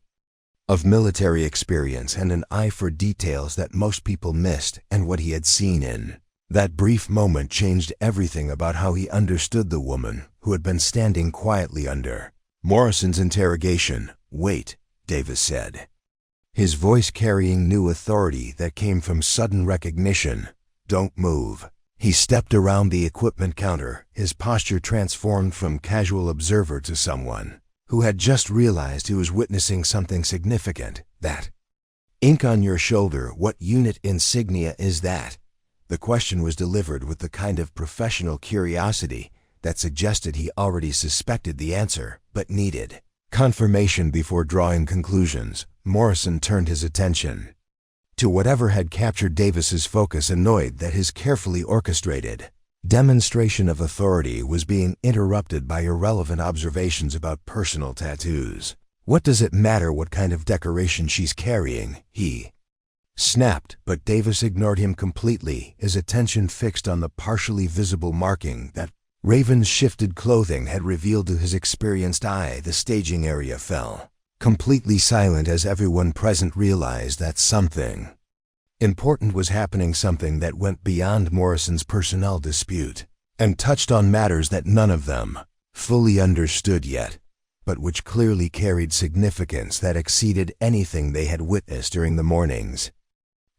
of military experience and an eye for details that most people missed, and what he had seen in that brief moment changed everything about how he understood the woman who had been standing quietly under Morrison's interrogation. "Wait," Davis said, his voice carrying new authority that came from sudden recognition. "Don't move." He stepped around the equipment counter, his posture transformed from casual observer to someone who had just realized he was witnessing something significant. "That ink on your shoulder, what unit insignia is that?" The question was delivered with the kind of professional curiosity that suggested he already suspected the answer, but needed confirmation before drawing conclusions. Morrison turned his attention to whatever had captured Davis's focus, annoyed that his carefully orchestrated demonstration of authority was being interrupted by irrelevant observations about personal tattoos. "What does it matter what kind of decoration she's carrying?" he snapped, but Davis ignored him completely, his attention fixed on the partially visible marking that Raven's shifted clothing had revealed to his experienced eye the staging area fell, completely silent as everyone present realized that something important was happening, something that went beyond Morrison's personnel dispute, and touched on matters that none of them fully understood yet, but which clearly carried significance that exceeded anything they had witnessed during the mornings.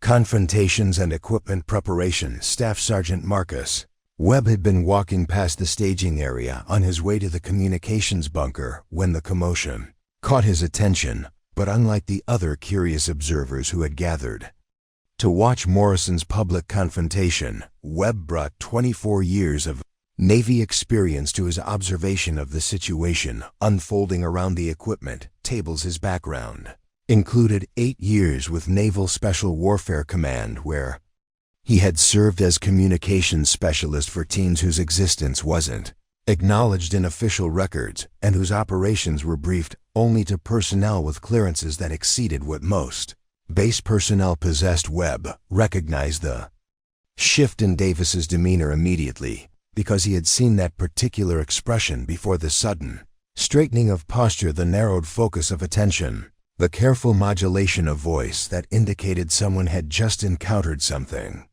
Confrontations and equipment preparation. Staff Sergeant Marcus Webb had been walking past the staging area on his way to the communications bunker when the commotion caught his attention, but unlike the other curious observers who had gathered to watch Morrison's public confrontation, Webb brought 24 years of Navy experience to his observation of the situation unfolding around the equipment tables. His background included 8 years with Naval Special Warfare Command, where he had served as communications specialist for teams whose existence wasn't acknowledged in official records and whose operations were briefed only to personnel with clearances that exceeded what most base personnel possessed. Webb recognized the shift in Davis's demeanor immediately because he had seen that particular expression before: the sudden straightening of posture, the narrowed focus of attention, the careful modulation of voice that indicated someone had just encountered something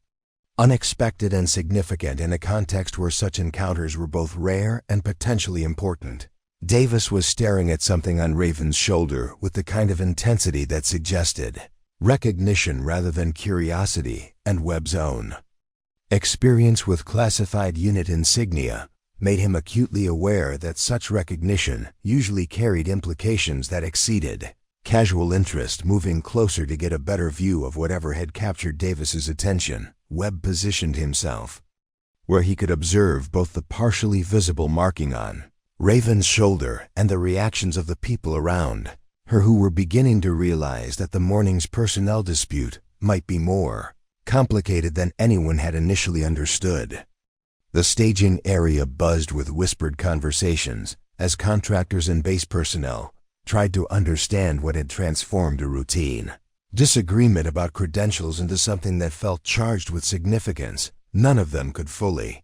unexpected and significant in a context where such encounters were both rare and potentially important. Davis was staring at something on Raven's shoulder with the kind of intensity that suggested recognition rather than curiosity, and Webb's own experience with classified unit insignia made him acutely aware that such recognition usually carried implications that exceeded casual interest. Moving closer to get a better view of whatever had captured Davis's attention, Webb positioned himself where he could observe both the partially visible marking on Raven's shoulder and the reactions of the people around her, who were beginning to realize that the morning's personnel dispute might be more complicated than anyone had initially understood. The staging area buzzed with whispered conversations as contractors and base personnel tried to understand what had transformed a routine disagreement about credentials into something that felt charged with significance none of them could fully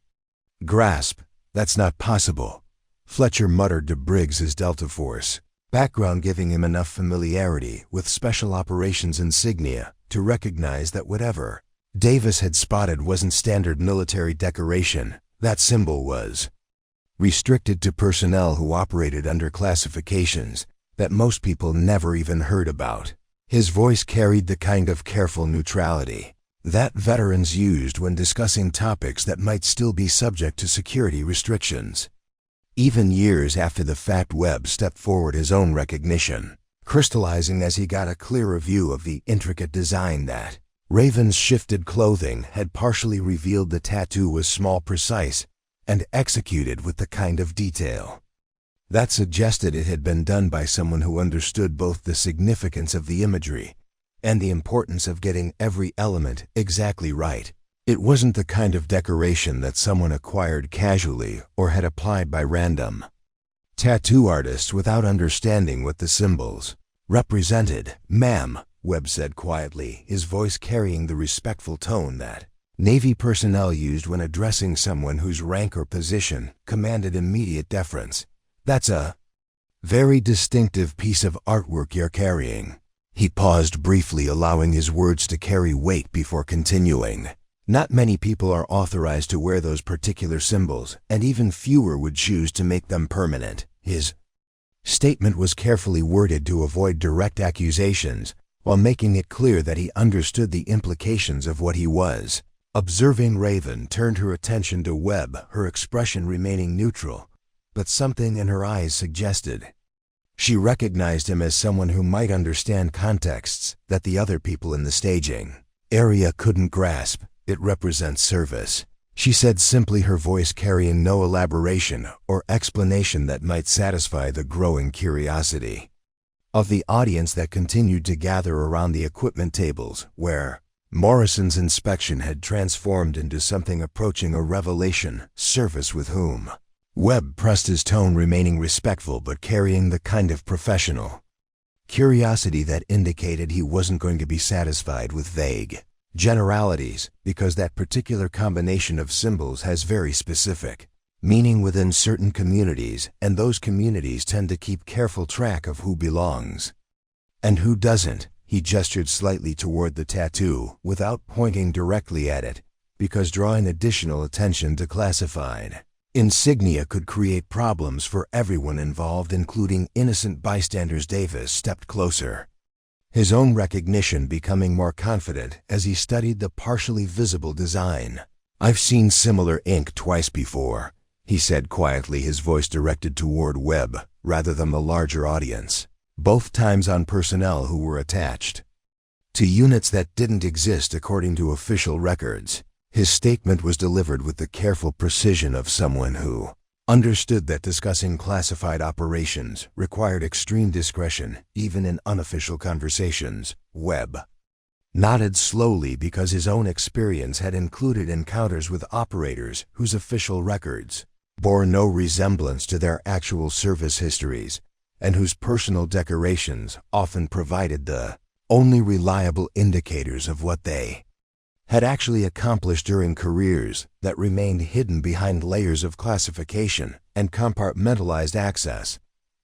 grasp. "That's not possible," Fletcher muttered to Briggs, his Delta Force background giving him enough familiarity with special operations insignia to recognize that whatever Davis had spotted wasn't standard military decoration. That symbol was restricted to personnel who operated under classifications that most people never even heard about. His voice carried the kind of careful neutrality that veterans used when discussing topics that might still be subject to security restrictions. Even years after the fact, Webb stepped forward, his own recognition crystallizing as he got a clearer view of the intricate design. That Raven's shifted clothing had partially revealed the tattoo was small, precise, and executed with the kind of detail that suggested it had been done by someone who understood both the significance of the imagery and the importance of getting every element exactly right. It wasn't the kind of decoration that someone acquired casually or had applied by random tattoo artists without understanding what the symbols represented. "Ma'am," Webb said quietly, his voice carrying the respectful tone that Navy personnel used when addressing someone whose rank or position commanded immediate deference. "That's a very distinctive piece of artwork you're carrying." He paused briefly, allowing his words to carry weight before continuing. "Not many people are authorized to wear those particular symbols, and even fewer would choose to make them permanent." His statement was carefully worded to avoid direct accusations, while making it clear that he understood the implications of what he was observing. Raven turned her attention to Webb, her expression remaining neutral, but something in her eyes suggested she recognized him as someone who might understand contexts that the other people in the staging area couldn't grasp. "It represents service," she said simply, her voice carrying no elaboration or explanation that might satisfy the growing curiosity of the audience that continued to gather around the equipment tables, where Morrison's inspection had transformed into something approaching a revelation. "Service with whom?" Webb pressed his tone, remaining respectful but carrying the kind of professional curiosity that indicated he wasn't going to be satisfied with vague generalities, because that particular combination of symbols has very specific meaning within certain communities, and those communities tend to keep careful track of who belongs and who doesn't. He gestured slightly toward the tattoo without pointing directly at it, because drawing additional attention to classified insignia could create problems for everyone involved, including innocent bystanders. Davis stepped closer, his own recognition becoming more confident as he studied the partially visible design. "I've seen similar ink twice before," he said quietly, his voice directed toward Webb rather than the larger audience. "Both times on personnel who were attached to units that didn't exist according to official records." His statement was delivered with the careful precision of someone who understood that discussing classified operations required extreme discretion, even in unofficial conversations. Webb nodded slowly because his own experience had included encounters with operators whose official records bore no resemblance to their actual service histories, and whose personal decorations often provided the only reliable indicators of what they had actually accomplished during careers that remained hidden behind layers of classification and compartmentalized access.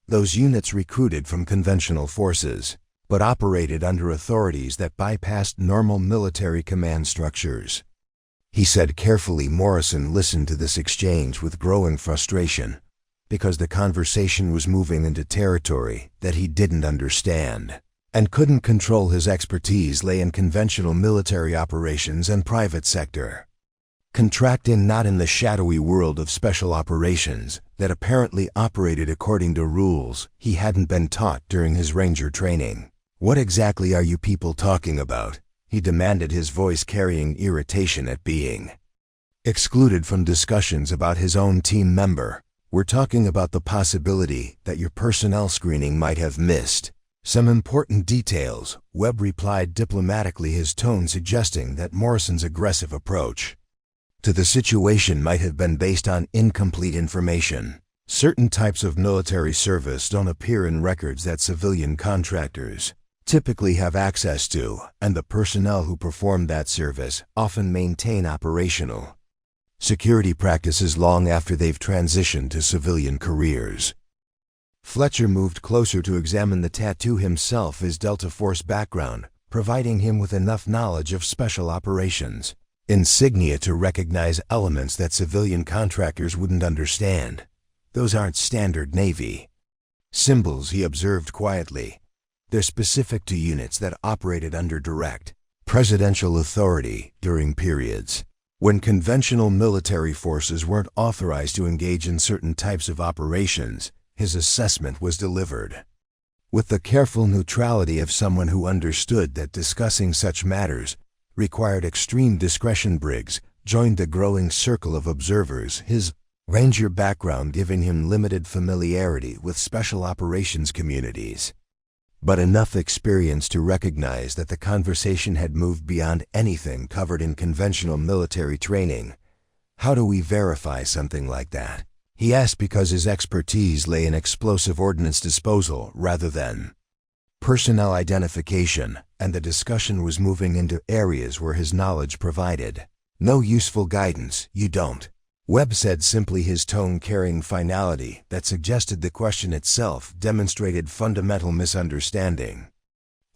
Those units recruited from conventional forces, but operated under authorities that bypassed normal military command structures. He said carefully. Morrison listened to this exchange with growing frustration, because the conversation was moving into territory that he didn't understand and couldn't control. His expertise lay in conventional military operations and private sector contracting, not in the shadowy world of special operations that apparently operated according to rules he hadn't been taught during his Ranger training. "What exactly are you people talking about?" he demanded, his voice carrying irritation at being excluded from discussions about his own team member. "We're talking about the possibility that your personnel screening might have missed some important details," Webb replied diplomatically, his tone suggesting that Morrison's aggressive approach to the situation might have been based on incomplete information. "Certain types of military service don't appear in records that civilian contractors typically have access to, and the personnel who perform that service often maintain operational security practices long after they've transitioned to civilian careers." Fletcher moved closer to examine the tattoo himself, his Delta Force background providing him with enough knowledge of special operations insignia to recognize elements that civilian contractors wouldn't understand. "Those aren't standard Navy symbols," he observed quietly. "They're specific to units that operated under direct presidential authority during periods when conventional military forces weren't authorized to engage in certain types of operations." His assessment was delivered with the careful neutrality of someone who understood that discussing such matters required extreme discretion. Briggs joined the growing circle of observers, his Ranger background giving him limited familiarity with special operations communities, but enough experience to recognize that the conversation had moved beyond anything covered in conventional military training. "How do we verify something like that?" he asked, because his expertise lay in explosive ordnance disposal rather than personnel identification, and the discussion was moving into areas where his knowledge provided no useful guidance. "You don't," Webb said simply, his tone carrying finality that suggested the question itself demonstrated fundamental misunderstanding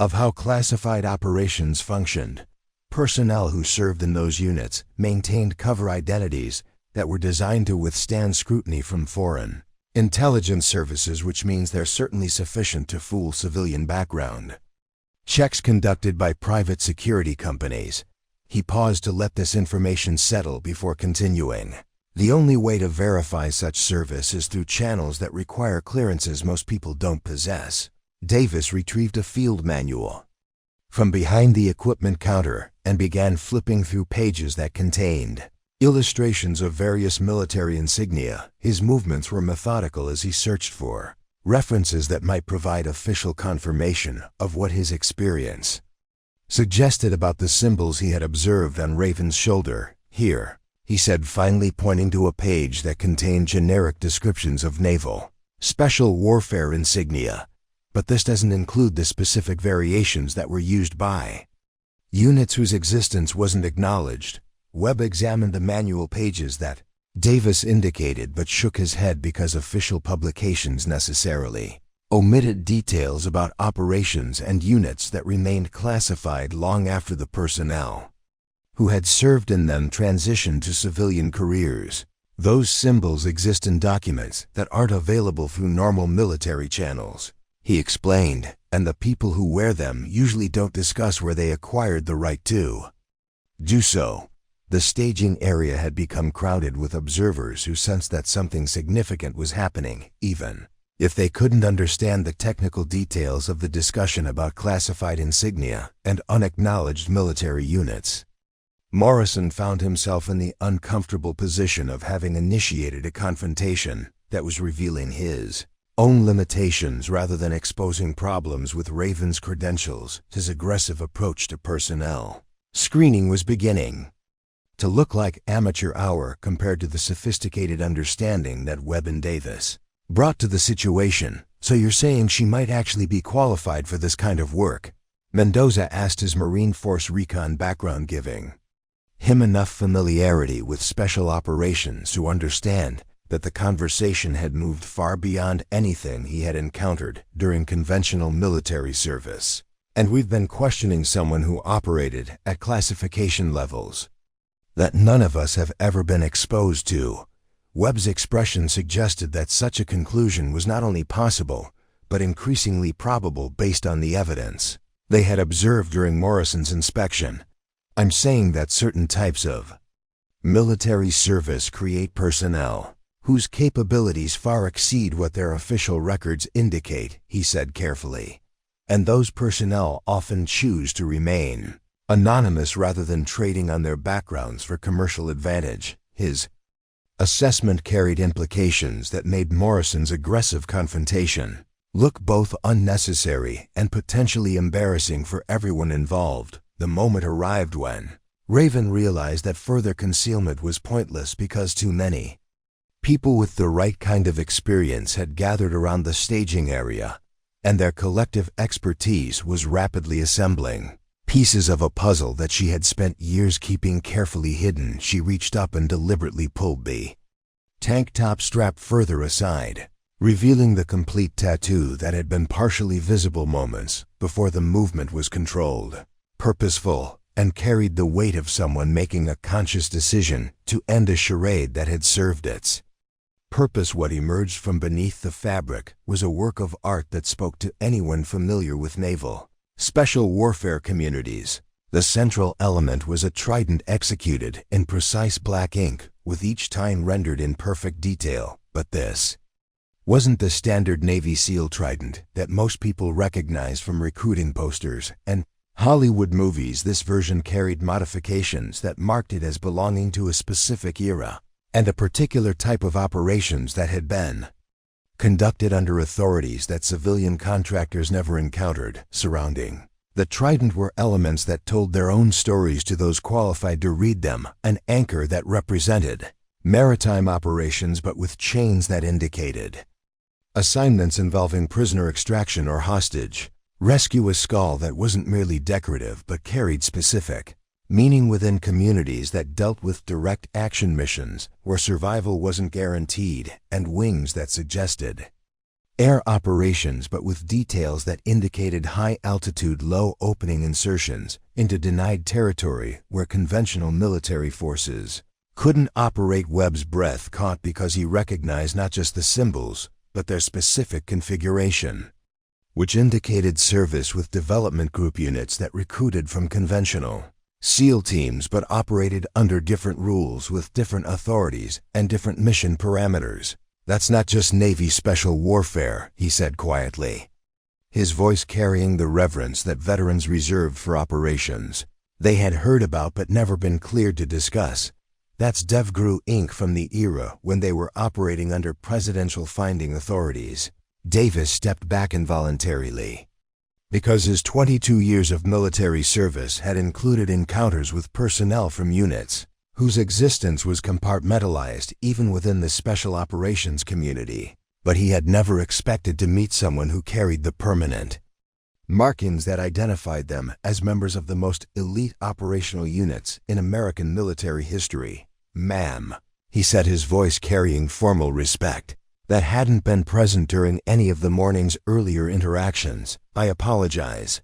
of how classified operations functioned. Personnel who served in those units maintained cover identities that were designed to withstand scrutiny from foreign intelligence services, which means they're certainly sufficient to fool civilian background checks conducted by private security companies. He paused to let this information settle before continuing. "The only way to verify such service is through channels that require clearances most people don't possess." Davis retrieved a field manual from behind the equipment counter and began flipping through pages that contained illustrations of various military insignia. His movements were methodical as he searched for references that might provide official confirmation of what his experience suggested about the symbols he had observed on Raven's shoulder. "Here," he said finally, pointing to a page that contained generic descriptions of naval special warfare insignia, "but this doesn't include the specific variations that were used by units whose existence wasn't acknowledged." Webb examined the manual pages that Davis indicated but shook his head because official publications necessarily omitted details about operations and units that remained classified long after the personnel who had served in them transitioned to civilian careers. Those symbols exist in documents that aren't available through normal military channels, he explained, and the people who wear them usually don't discuss where they acquired the right to do so. The staging area had become crowded with observers who sensed that something significant was happening, even if they couldn't understand the technical details of the discussion about classified insignia and unacknowledged military units. Morrison found himself in the uncomfortable position of having initiated a confrontation that was revealing his own limitations rather than exposing problems with Raven's credentials. His aggressive approach to personnel screening was beginning to look like amateur hour compared to the sophisticated understanding that Webb and Davis brought to the situation. "So you're saying she might actually be qualified for this kind of work?" Mendoza asked, his Marine Force recon background giving him enough familiarity with special operations to understand that the conversation had moved far beyond anything he had encountered during conventional military service. "And we've been questioning someone who operated at classification levels that none of us have ever been exposed to." Webb's expression suggested that such a conclusion was not only possible, but increasingly probable based on the evidence they had observed during Morrison's inspection. "I'm saying that certain types of military service create personnel whose capabilities far exceed what their official records indicate," he said carefully. "And those personnel often choose to remain anonymous rather than trading on their backgrounds for commercial advantage." His assessment carried implications that made Morrison's aggressive confrontation look both unnecessary and potentially embarrassing for everyone involved. The moment arrived when Raven realized that further concealment was pointless because too many people with the right kind of experience had gathered around the staging area, and their collective expertise was rapidly assembling pieces of a puzzle that she had spent years keeping carefully hidden. She reached up and deliberately pulled the tank top strap further aside, revealing the complete tattoo that had been partially visible moments before the movement was controlled, purposeful, and carried the weight of someone making a conscious decision to end a charade that had served its purpose. What emerged from beneath the fabric was a work of art that spoke to anyone familiar with naval special warfare communities. The central element was a trident executed in precise black ink, with each tine rendered in perfect detail. But this wasn't the standard Navy SEAL trident that most people recognize from recruiting posters and Hollywood movies. This version carried modifications that marked it as belonging to a specific era and a particular type of operations that had been conducted under authorities that civilian contractors never encountered. Surrounding the Trident were elements that told their own stories to those qualified to read them, an anchor that represented maritime operations but with chains that indicated assignments involving prisoner extraction or hostage rescue, a skull that wasn't merely decorative but carried specific meaning within communities that dealt with direct action missions where survival wasn't guaranteed, and wings that suggested air operations but with details that indicated high-altitude, low-opening insertions into denied territory where conventional military forces couldn't operate. Webb's breath caught because he recognized not just the symbols, but their specific configuration, which indicated service with development group units that recruited from conventional SEAL teams but operated under different rules with different authorities and different mission parameters. "That's not just Navy special warfare," he said quietly, his voice carrying the reverence that veterans reserved for operations they had heard about but never been cleared to discuss. "That's DevGru Inc. from the era when they were operating under presidential finding authorities." Davis stepped back involuntarily, because his 22 years of military service had included encounters with personnel from units whose existence was compartmentalized even within the special operations community. But he had never expected to meet someone who carried the permanent markings that identified them as members of the most elite operational units in American military history. "Ma'am," he said, his voice carrying formal respect that hadn't been present during any of the morning's earlier interactions. "I apologize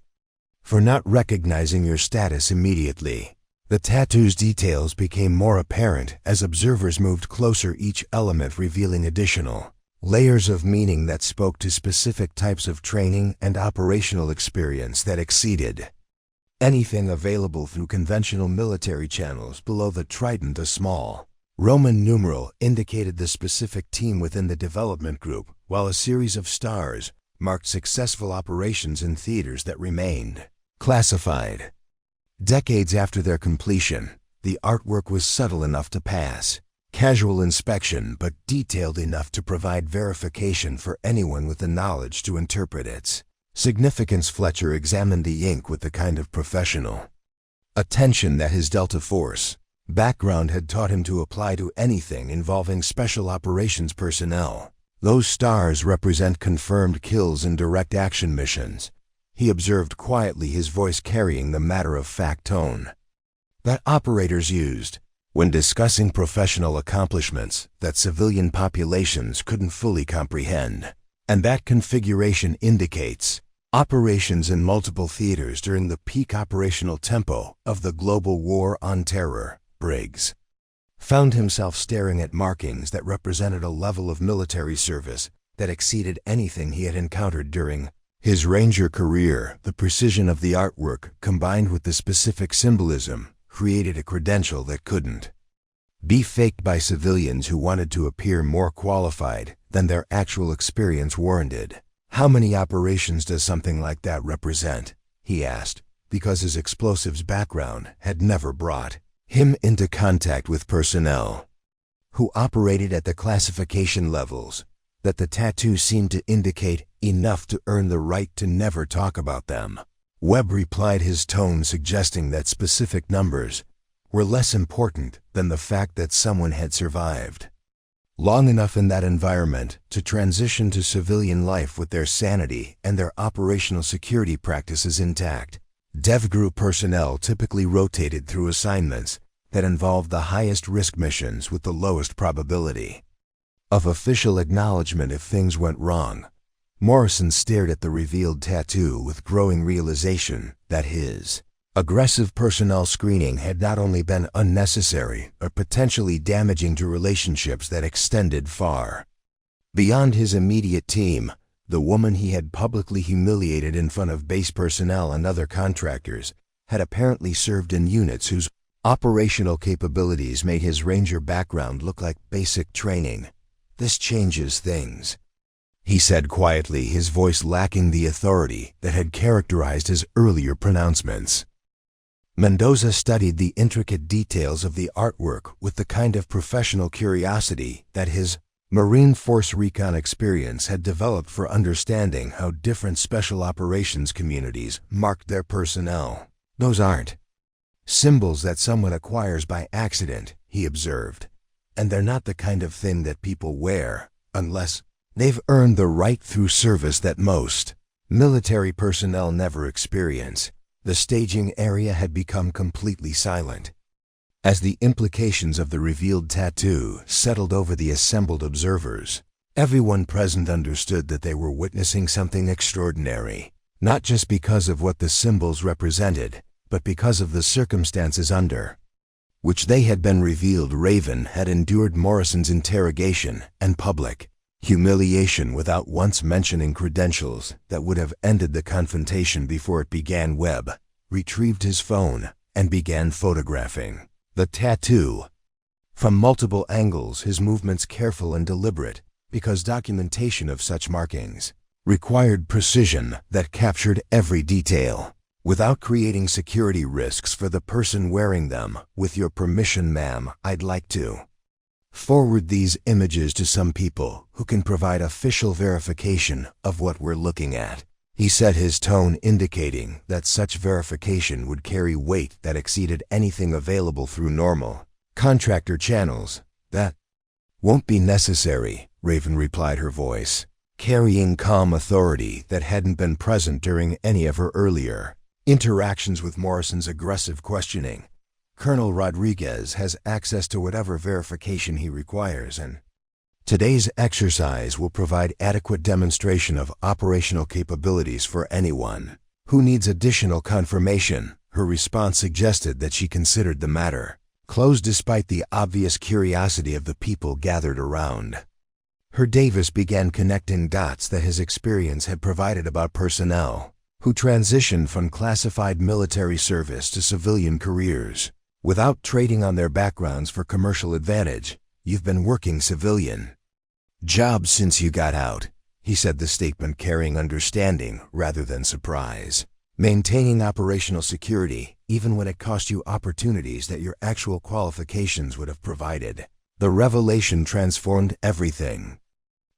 for not recognizing your status immediately." The tattoo's details became more apparent as observers moved closer, each element revealing additional layers of meaning that spoke to specific types of training and operational experience that exceeded anything available through conventional military channels. Below the Trident, a small Roman numeral indicated the specific team within the development group, while a series of stars marked successful operations in theaters that remained classified. Decades after their completion, the artwork was subtle enough to pass casual inspection, but detailed enough to provide verification for anyone with the knowledge to interpret its significance. Fletcher examined the ink with the kind of professional attention that his Delta Force background had taught him to apply to anything involving special operations personnel. "Those stars represent confirmed kills in direct action missions," he observed quietly, his voice carrying the matter-of-fact tone that operators used when discussing professional accomplishments that civilian populations couldn't fully comprehend. "And that configuration indicates operations in multiple theaters during the peak operational tempo of the global war on terror." Briggs found himself staring at markings that represented a level of military service that exceeded anything he had encountered during his Ranger career. The precision of the artwork, combined with the specific symbolism, created a credential that couldn't be faked by civilians who wanted to appear more qualified than their actual experience warranted. "How many operations does something like that represent?" he asked, because his explosives background had never brought him into contact with personnel who operated at the classification levels that the tattoo seemed to indicate, enough to earn the right to never talk about them. Webb replied, his tone suggesting that specific numbers were less important than the fact that someone had survived long enough in that environment to transition to civilian life with their sanity and their operational security practices intact. DevGru personnel typically rotated through assignments that involved the highest risk missions with the lowest probability of official acknowledgement if things went wrong. Morrison stared at the revealed tattoo with growing realization that his aggressive personnel screening had not only been unnecessary but potentially damaging to relationships that extended far beyond his immediate team. The woman he had publicly humiliated in front of base personnel and other contractors had apparently served in units whose operational capabilities made his Ranger background look like basic training. "This changes things," he said quietly, his voice lacking the authority that had characterized his earlier pronouncements. Mendoza studied the intricate details of the artwork with the kind of professional curiosity that his Marine Force recon experience had developed for understanding how different special operations communities marked their personnel. "Those aren't symbols that someone acquires by accident," he observed, "and they're not the kind of thing that people wear unless they've earned the right through service that most military personnel never experience." The staging area had become completely silent as the implications of the revealed tattoo settled over the assembled observers. Everyone present understood that they were witnessing something extraordinary, not just because of what the symbols represented, but because of the circumstances under which they had been revealed. Raven had endured Morrison's interrogation and public humiliation without once mentioning credentials that would have ended the confrontation before it began. Webb retrieved his phone and began photographing the tattoo from multiple angles, his movements careful and deliberate, because documentation of such markings required precision that captured every detail without creating security risks for the person wearing them. "With your permission, ma'am, I'd like to forward these images to some people who can provide official verification of what we're looking at," he said, his tone indicating that such verification would carry weight that exceeded anything available through normal contractor channels. "That won't be necessary," Raven replied, her voice carrying calm authority that hadn't been present during any of her earlier interactions with Morrison's aggressive questioning. Colonel Rodriguez has access to whatever verification he requires, and today's exercise will provide adequate demonstration of operational capabilities for anyone who needs additional confirmation. Her response suggested that she considered the matter closed despite the obvious curiosity of the people gathered around. Her Davis began connecting dots that his experience had provided about personnel who transitioned from classified military service to civilian careers without trading on their backgrounds for commercial advantage. You've been working civilian jobs since you got out, he said, the statement carrying understanding rather than surprise. Maintaining operational security, even when it cost you opportunities that your actual qualifications would have provided. The revelation transformed everything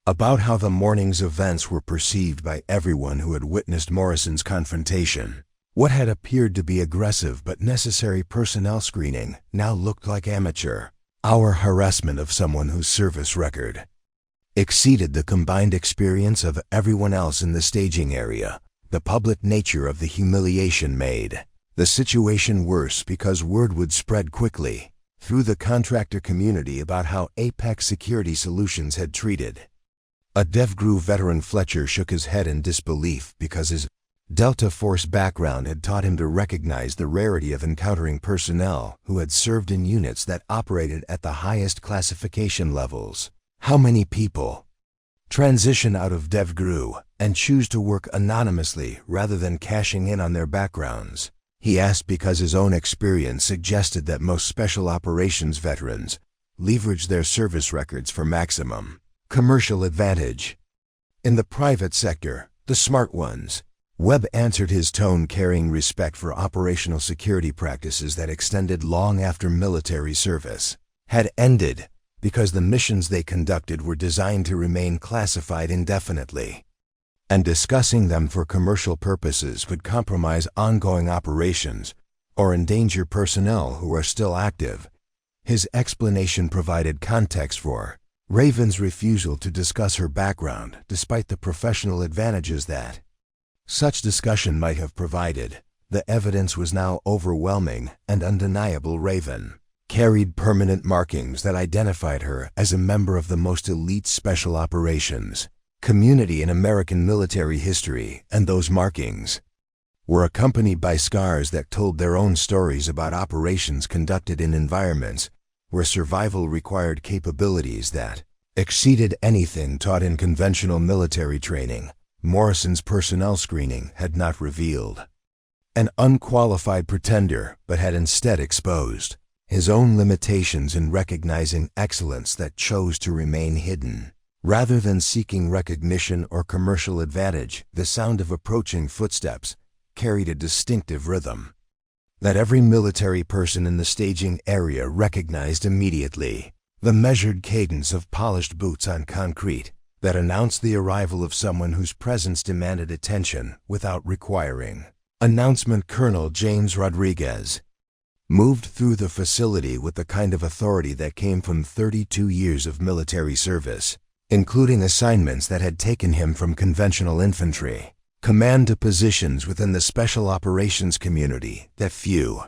about how the morning's events were perceived by everyone who had witnessed Morrison's confrontation. What had appeared to be aggressive but necessary personnel screening now looked like amateur hour harassment of someone whose service record exceeded the combined experience of everyone else in the staging area. The public nature of the humiliation made the situation worse because word would spread quickly through the contractor community about how Apex Security Solutions had treated a DevGru veteran. Fletcher shook his head in disbelief because his Delta Force background had taught him to recognize the rarity of encountering personnel who had served in units that operated at the highest classification levels. How many people transition out of DevGru and choose to work anonymously rather than cashing in on their backgrounds? He asked because his own experience suggested that most special operations veterans leverage their service records for maximum commercial advantage. In the private sector, the smart ones. Webb answered, his tone carrying respect for operational security practices that extended long after military service had ended, because the missions they conducted were designed to remain classified indefinitely, and discussing them for commercial purposes would compromise ongoing operations or endanger personnel who are still active. His explanation provided context for Raven's refusal to discuss her background despite the professional advantages that such discussion might have provided. The evidence was now overwhelming and undeniable. Raven carried permanent markings that identified her as a member of the most elite special operations community in American military history, and those markings were accompanied by scars that told their own stories about operations conducted in environments where survival required capabilities that exceeded anything taught in conventional military training. Morrison's personnel screening had not revealed an unqualified pretender, but had instead exposed his own limitations in recognizing excellence that chose to remain hidden. Rather than seeking recognition or commercial advantage, the sound of approaching footsteps carried a distinctive rhythm that every military person in the staging area recognized immediately. The measured cadence of polished boots on concrete that announced the arrival of someone whose presence demanded attention without requiring announcement. Colonel James Rodriguez moved through the facility with the kind of authority that came from 32 years of military service, including assignments that had taken him from conventional infantry command to positions within the special operations community that few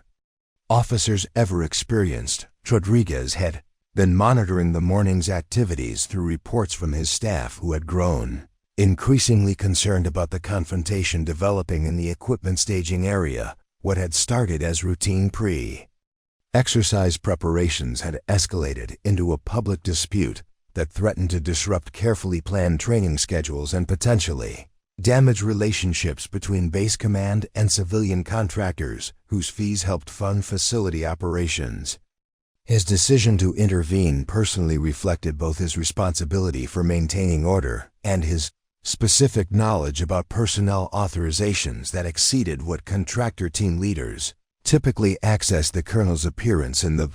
officers ever experienced. Rodriguez had been monitoring the morning's activities through reports from his staff, who had grown increasingly concerned about the confrontation developing in the equipment staging area. What had started as routine pre-exercise preparations had escalated into a public dispute that threatened to disrupt carefully planned training schedules and potentially damage relationships between base command and civilian contractors whose fees helped fund facility operations. His decision to intervene personally reflected both his responsibility for maintaining order and his specific knowledge about personnel authorizations that exceeded what contractor team leaders typically accessed. The colonel's appearance in the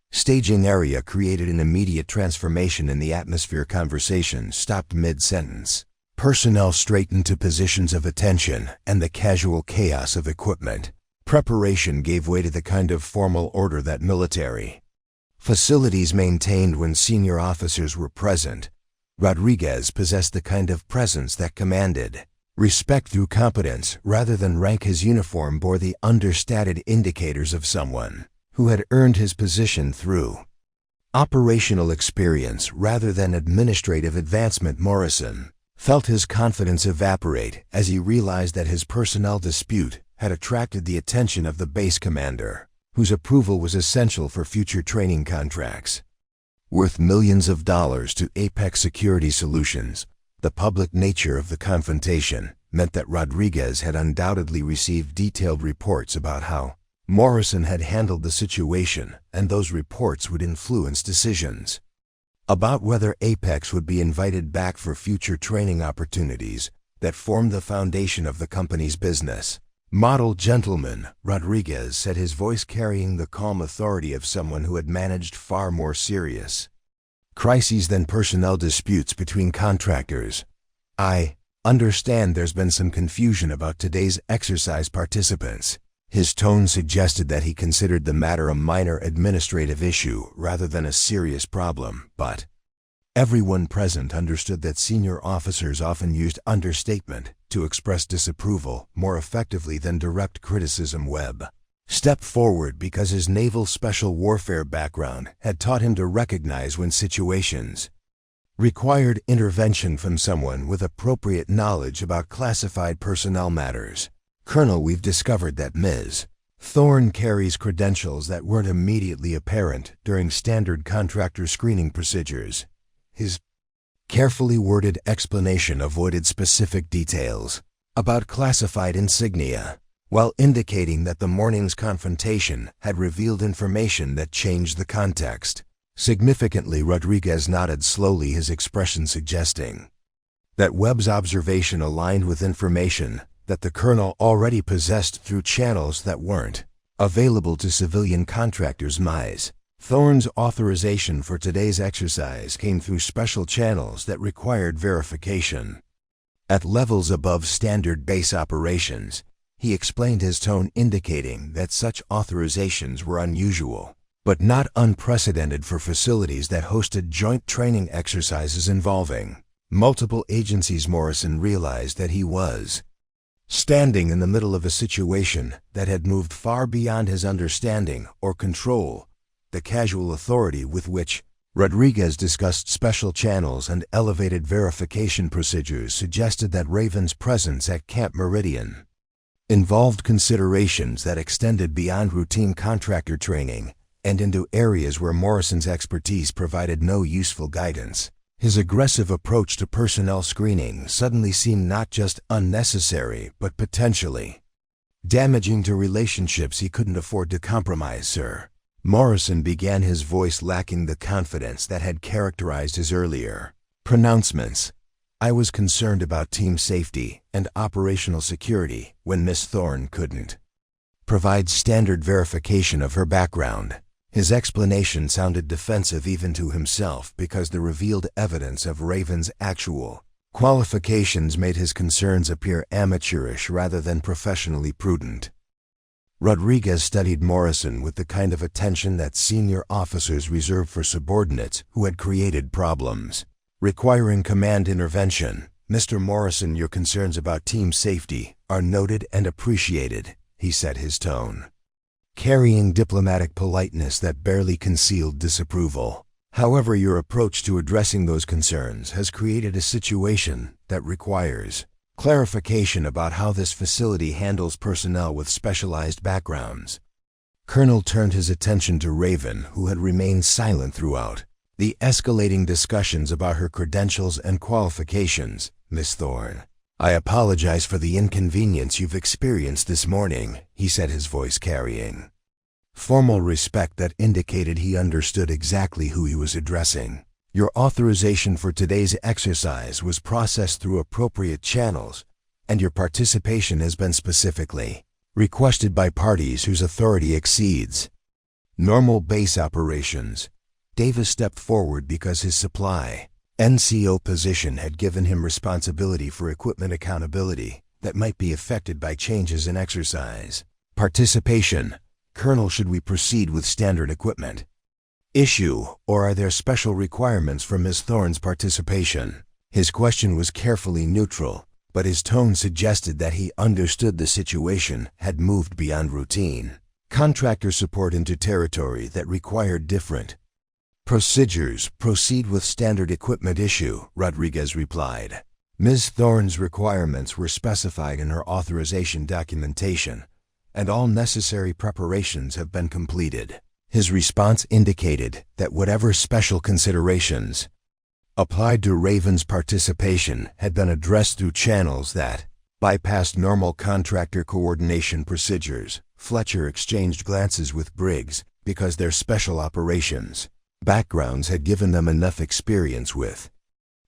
staging area created an immediate transformation in the atmosphere. Conversation stopped mid-sentence. Personnel straightened to positions of attention, and the casual chaos of equipment preparation gave way to the kind of formal order that military facilities maintained when senior officers were present. Rodriguez possessed the kind of presence that commanded respect through competence rather than rank. His uniform bore the understated indicators of someone who had earned his position through operational experience rather than administrative advancement. Morrison felt his confidence evaporate as he realized that his personnel dispute had attracted the attention of the base commander, whose approval was essential for future training contracts. Worth millions of dollars to Apex Security Solutions, the public nature of the confrontation meant that Rodriguez had undoubtedly received detailed reports about how Morrison had handled the situation, and those reports would influence decisions about whether Apex would be invited back for future training opportunities that formed the foundation of the company's business model. Gentlemen, Rodriguez said, his voice carrying the calm authority of someone who had managed far more serious crises than personnel disputes between contractors. I understand there's been some confusion about today's exercise participants. His tone suggested that he considered the matter a minor administrative issue rather than a serious problem, but everyone present understood that senior officers often used understatement to express disapproval more effectively than direct criticism. Webb stepped forward because his naval special warfare background had taught him to recognize when situations required intervention from someone with appropriate knowledge about classified personnel matters. Colonel, we've discovered that Ms. Thorne carries credentials that weren't immediately apparent during standard contractor screening procedures. His carefully worded explanation avoided specific details about classified insignia, while indicating that the morning's confrontation had revealed information that changed the context. Significantly, Rodriguez nodded slowly, his expression suggesting that Webb's observation aligned with information that the colonel already possessed through channels that weren't available to civilian contractors. Ms. Thorne's authorization for today's exercise came through special channels that required verification at levels above standard base operations. He explained, his tone indicating that such authorizations were unusual, but not unprecedented for facilities that hosted joint training exercises involving multiple agencies. Morrison realized that he was standing in the middle of a situation that had moved far beyond his understanding or control. The casual authority with which Rodriguez discussed special channels and elevated verification procedures suggested that Raven's presence at Camp Meridian involved considerations that extended beyond routine contractor training and into areas where Morrison's expertise provided no useful guidance. His aggressive approach to personnel screening suddenly seemed not just unnecessary, but potentially damaging to relationships he couldn't afford to compromise. Sir, Morrison began, his voice lacking the confidence that had characterized his earlier pronouncements. I was concerned about team safety and operational security when Miss Thorne couldn't provide standard verification of her background. His explanation sounded defensive even to himself because the revealed evidence of Raven's actual qualifications made his concerns appear amateurish rather than professionally prudent. Rodriguez studied Morrison with the kind of attention that senior officers reserve for subordinates who had created problems requiring command intervention. Mr. Morrison, your concerns about team safety are noted and appreciated, he said, his tone carrying diplomatic politeness that barely concealed disapproval. However, your approach to addressing those concerns has created a situation that requires clarification about how this facility handles personnel with specialized backgrounds. Colonel turned his attention to Raven, who had remained silent throughout the escalating discussions about her credentials and qualifications. Miss Thorne, I apologize for the inconvenience you've experienced this morning, he said, his voice carrying formal respect that indicated he understood exactly who he was addressing. Your authorization for today's exercise was processed through appropriate channels, and your participation has been specifically requested by parties whose authority exceeds normal base operations. Davis stepped forward because his supply NCO position had given him responsibility for equipment accountability that might be affected by changes in exercise participation. Colonel, should we proceed with standard equipment issue, or are there special requirements for Ms. Thorne's participation? His question was carefully neutral, but his tone suggested that he understood the situation had moved beyond routine. contractor support into territory that required different procedures. Proceed with standard equipment issue, Rodriguez replied. Ms. Thorne's requirements were specified in her authorization documentation, and all necessary preparations have been completed. His response indicated that whatever special considerations applied to Raven's participation had been addressed through channels that bypassed normal contractor coordination procedures. Fletcher exchanged glances with Briggs because their special operations backgrounds had given them enough experience with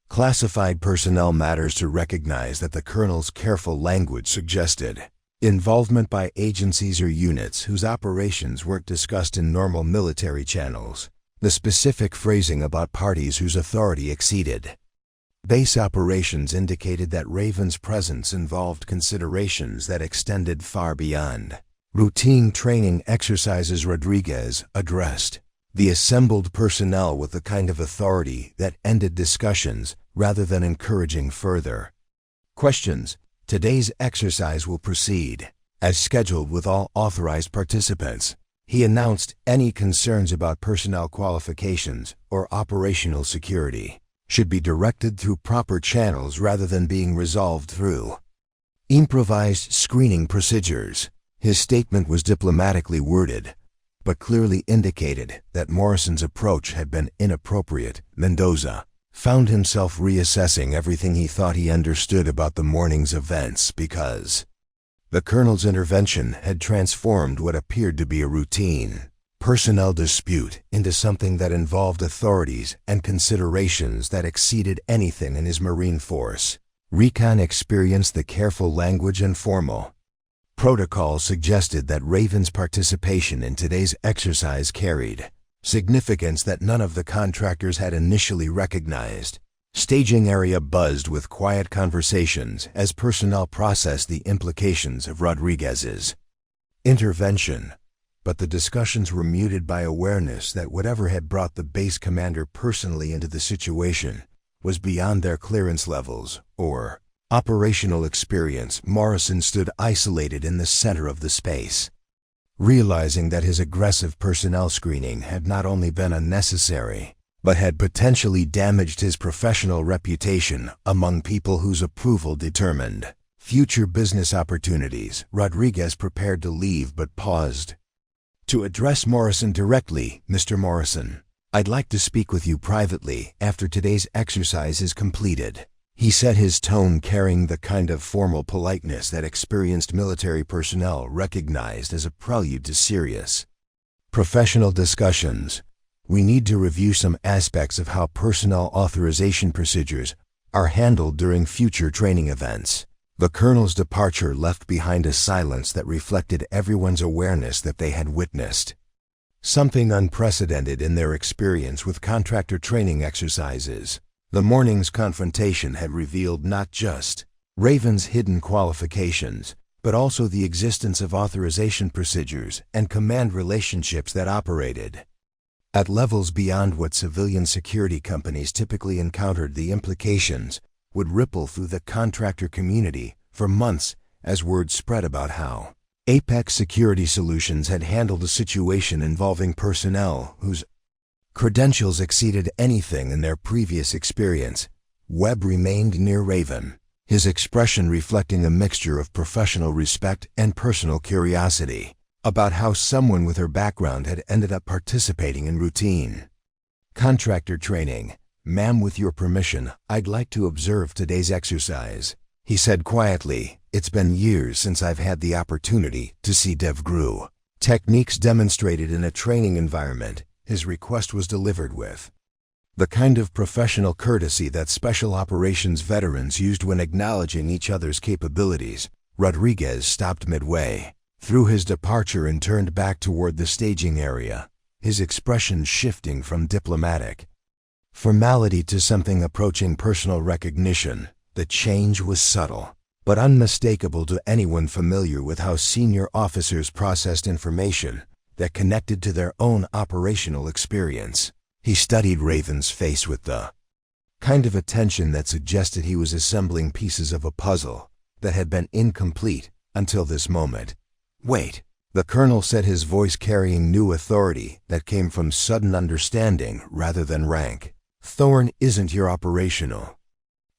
classified personnel matters to recognize that the colonel's careful language suggested involvement by agencies or units whose operations weren't discussed in normal military channels. The specific phrasing about parties whose authority exceeded base operations indicated that Raven's presence involved considerations that extended far beyond routine training exercises. Rodriguez addressed the assembled personnel with the kind of authority that ended discussions rather than encouraging further questions. Today's exercise will proceed as scheduled with all authorized participants. He announced any concerns about personnel qualifications or operational security should be directed through proper channels rather than being resolved through improvised screening procedures. His statement was diplomatically worded, but clearly indicated that Morrison's approach had been inappropriate. Mendoza found himself reassessing everything he thought he understood about the morning's events because the colonel's intervention had transformed what appeared to be a routine personnel dispute into something that involved authorities and considerations that exceeded anything in his Marine Force recon experience. The careful language and formal protocol suggested that Raven's participation in today's exercise carried significance that none of the contractors had initially recognized. Staging area buzzed with quiet conversations as personnel processed the implications of Rodriguez's intervention, but the discussions were muted by awareness that whatever had brought the base commander personally into the situation was beyond their clearance levels or operational experience. Morrison stood isolated in the center of the space, realizing that his aggressive personnel screening had not only been unnecessary, but had potentially damaged his professional reputation among people whose approval determined future business opportunities. Rodriguez prepared to leave but paused to address Morrison directly. Mr. Morrison, I'd like to speak with you privately after today's exercise is completed. He said, his tone carrying the kind of formal politeness that experienced military personnel recognized as a prelude to serious professional discussions. We need to review some aspects of how personnel authorization procedures are handled during future training events. The colonel's departure left behind a silence that reflected everyone's awareness that they had witnessed something unprecedented in their experience with contractor training exercises. The morning's confrontation had revealed not just Raven's hidden qualifications, but also the existence of authorization procedures and command relationships that operated at levels beyond what civilian security companies typically encountered. The implications would ripple through the contractor community for months as word spread about how Apex Security Solutions had handled a situation involving personnel whose credentials exceeded anything in their previous experience. Webb remained near Raven, his expression reflecting a mixture of professional respect and personal curiosity about how someone with her background had ended up participating in routine contractor training. Ma'am, with your permission, I'd like to observe today's exercise, he said quietly. It's been years since I've had the opportunity to see DevGru techniques demonstrated in a training environment. His request was delivered with the kind of professional courtesy that special operations veterans used when acknowledging each other's capabilities. Rodriguez stopped midway through his departure and turned back toward the staging area, his expression shifting from diplomatic formality to something approaching personal recognition. The change was subtle, but unmistakable to anyone familiar with how senior officers processed information that connected to their own operational experience. He studied Raven's face with the kind of attention that suggested he was assembling pieces of a puzzle that had been incomplete until this moment. Wait, The colonel said, his voice carrying new authority that came from sudden understanding rather than rank. "Thorn isn't your operational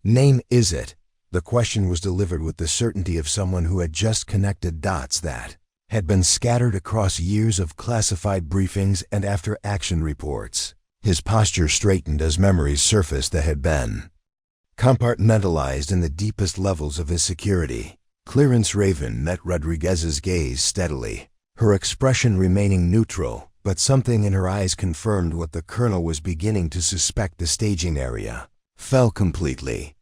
name, is it?" The question was delivered with the certainty of someone who had just connected dots that had been scattered across years of classified briefings and after-action reports. His posture straightened as memories surfaced that had been compartmentalized in the deepest levels of his security. Clearance Raven met Rodriguez's gaze steadily, her expression remaining neutral, but something in her eyes confirmed what the colonel was beginning to suspect. The staging area fell completely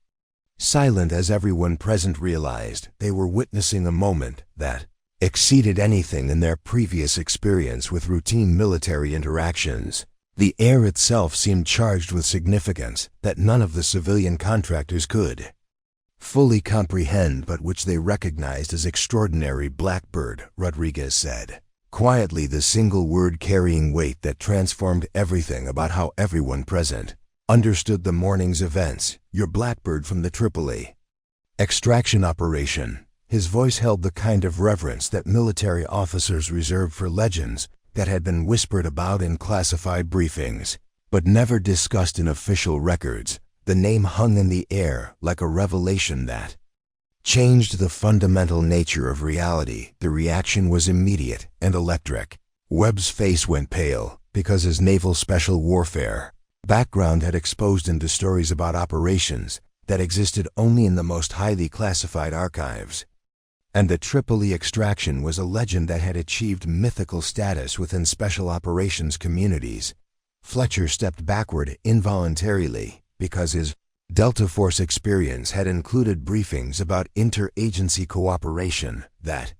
silent as everyone present realized they were witnessing a moment that exceeded anything in their previous experience with routine military interactions. The air itself seemed charged with significance that none of the civilian contractors could fully comprehend, but which they recognized as extraordinary. "Blackbird," Rodriguez said, quietly, the single word carrying weight that transformed everything about how everyone present understood the morning's events. "Your Blackbird from the Tripoli extraction operation." His voice held the kind of reverence that military officers reserved for legends that had been whispered about in classified briefings, but never discussed in official records. The name hung in the air like a revelation that changed the fundamental nature of reality. The reaction was immediate and electric. Webb's face went pale because his naval special warfare background had exposed him to stories about operations that existed only in the most highly classified archives. And the Tripoli extraction was a legend that had achieved mythical status within special operations communities. Fletcher stepped backward involuntarily because his Delta Force experience had included briefings about interagency cooperation that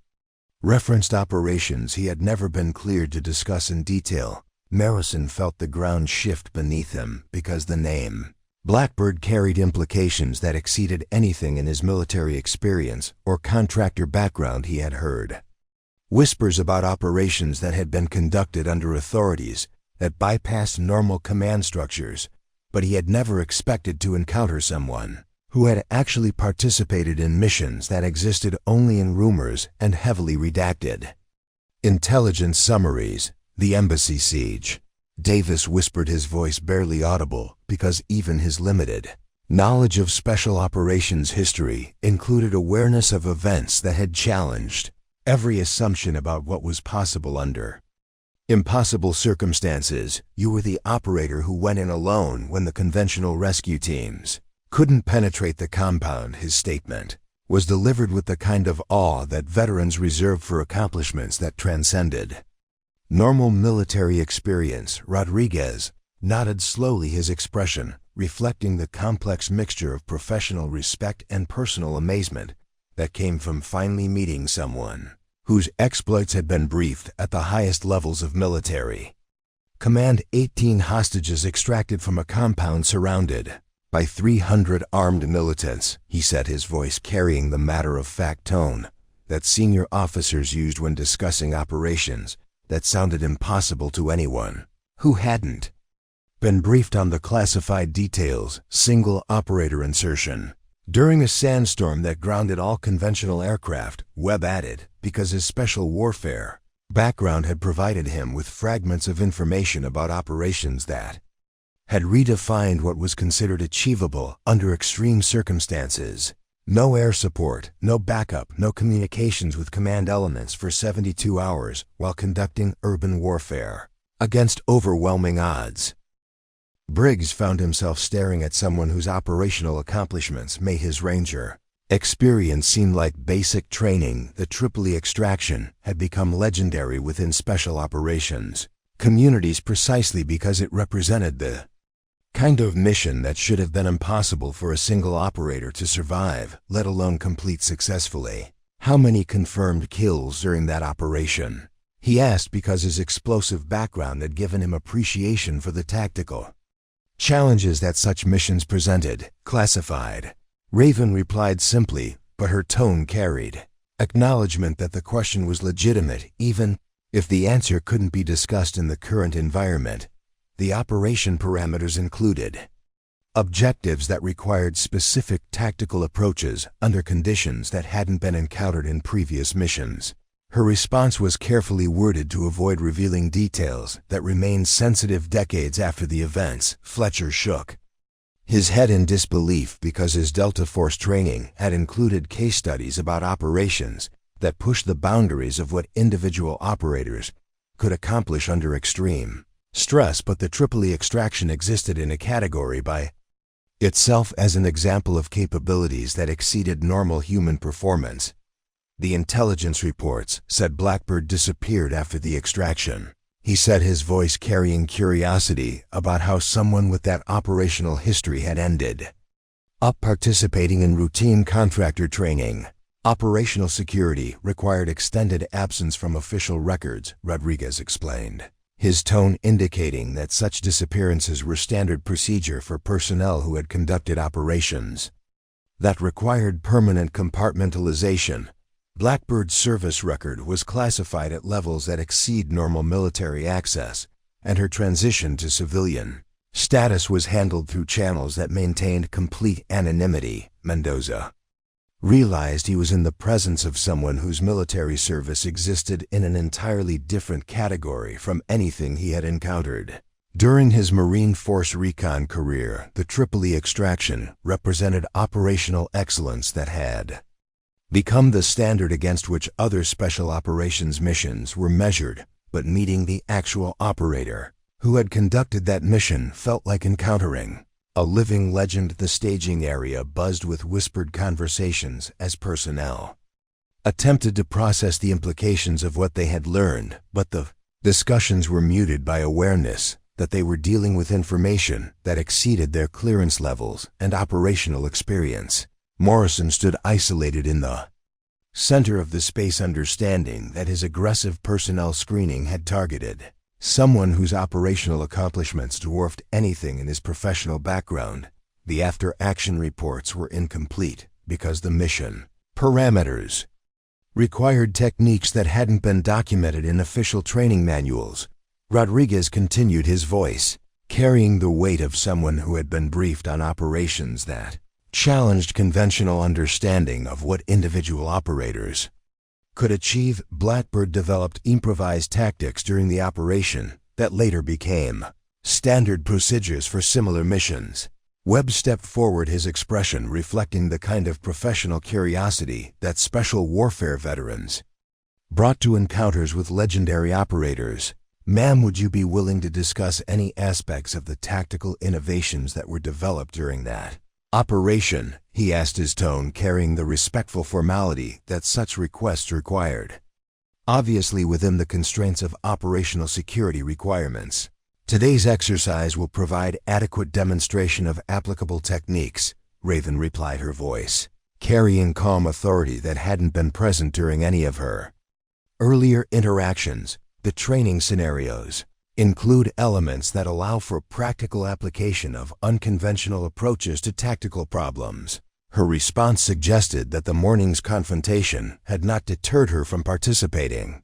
referenced operations he had never been cleared to discuss in detail. Marison felt the ground shift beneath him because the name Blackbird carried implications that exceeded anything in his military experience or contractor background he had heard. Whispers about operations that had been conducted under authorities that bypassed normal command structures, but he had never expected to encounter someone who had actually participated in missions that existed only in rumors and heavily redacted. "Intelligence summaries, the embassy siege." Davis whispered, his voice barely audible because even his limited knowledge of special operations history included awareness of events that had challenged every assumption about what was possible under impossible circumstances. "You were the operator who went in alone when the conventional rescue teams couldn't penetrate the compound." His statement was delivered with the kind of awe that veterans reserve for accomplishments that transcended normal military experience. Rodriguez nodded slowly, his expression reflecting the complex mixture of professional respect and personal amazement that came from finally meeting someone whose exploits had been briefed at the highest levels of military command. 18 hostages extracted from a compound surrounded by 300 armed militants, he said, his voice carrying the matter-of-fact tone that senior officers used when discussing operations that sounded impossible to anyone who hadn't been briefed on the classified details. "Single operator insertion during a sandstorm that grounded all conventional aircraft," Webb added, because his special warfare background had provided him with fragments of information about operations that had redefined what was considered achievable under extreme circumstances. "No air support, no backup, no communications with command elements for 72 hours while conducting urban warfare against overwhelming odds." Briggs found himself staring at someone whose operational accomplishments made his Ranger experience seem like basic training. The Tripoli extraction had become legendary within special operations communities precisely because it represented the kind of mission that should have been impossible for a single operator to survive, let alone complete successfully. "How many confirmed kills during that operation?" he asked, because his explosive background had given him appreciation for the tactical challenges that such missions presented. "Classified." Raven replied simply, but her tone carried acknowledgement that the question was legitimate, even if the answer couldn't be discussed in the current environment. The operation parameters included objectives that required specific tactical approaches under conditions that hadn't been encountered in previous missions. Her response was carefully worded to avoid revealing details that remained sensitive decades after the events. Fletcher shook his head in disbelief because his Delta Force training had included case studies about operations that pushed the boundaries of what individual operators could accomplish under extreme stress, but the Tripoli extraction existed in a category by itself as an example of capabilities that exceeded normal human performance. The intelligence reports said Blackbird disappeared after the extraction. He said, his voice carrying curiosity about how someone with that operational history had ended up participating in routine contractor training. Operational security required extended absence from official records, Rodriguez explained, his tone indicating that such disappearances were standard procedure for personnel who had conducted operations that required permanent compartmentalization. Blackbird's service record was classified at levels that exceed normal military access, and her transition to civilian status was handled through channels that maintained complete anonymity. Mendoza realized he was in the presence of someone whose military service existed in an entirely different category from anything he had encountered. During his Marine Force recon career, the Tripoli extraction represented operational excellence that had become the standard against which other special operations missions were measured, but meeting the actual operator who had conducted that mission felt like encountering a living legend. The staging area buzzed with whispered conversations as personnel attempted to process the implications of what they had learned, but the discussions were muted by awareness that they were dealing with information that exceeded their clearance levels and operational experience. Morrison stood isolated in the center of the space, understanding that his aggressive personnel screening had targeted someone whose operational accomplishments dwarfed anything in his professional background. The after-action reports were incomplete because the mission parameters required techniques that hadn't been documented in official training manuals. Rodriguez continued, his voice carrying the weight of someone who had been briefed on operations that challenged conventional understanding of what individual operators could achieve. Blackbird developed improvised tactics during the operation that later became standard procedures for similar missions. Webb stepped forward, his expression reflecting the kind of professional curiosity that special warfare veterans brought to encounters with legendary operators. Ma'am, would you be willing to discuss any aspects of the tactical innovations that were developed during that operation? He asked, his tone carrying the respectful formality that such requests required, obviously within the constraints of operational security requirements. Today's exercise will provide adequate demonstration of applicable techniques, Raven replied, her voice carrying calm authority that hadn't been present during any of her earlier interactions. The training scenarios include elements that allow for practical application of unconventional approaches to tactical problems. Her response suggested that the morning's confrontation had not deterred her from participating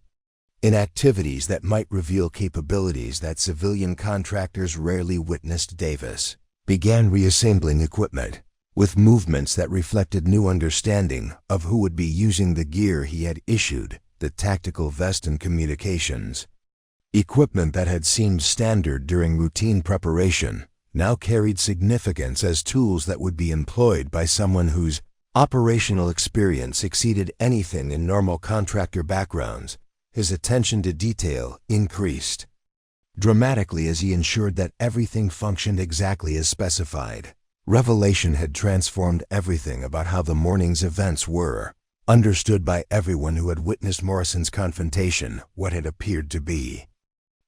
in activities that might reveal capabilities that civilian contractors rarely witnessed. Davis began reassembling equipment with movements that reflected new understanding of who would be using the gear he had issued, the tactical vest and communications equipment that had seemed standard during routine preparation now carried significance as tools that would be employed by someone whose operational experience exceeded anything in normal contractor backgrounds. His attention to detail increased dramatically as he ensured that everything functioned exactly as specified. Revelation had transformed everything about how the morning's events were understood by everyone who had witnessed Morrison's confrontation. What had appeared to be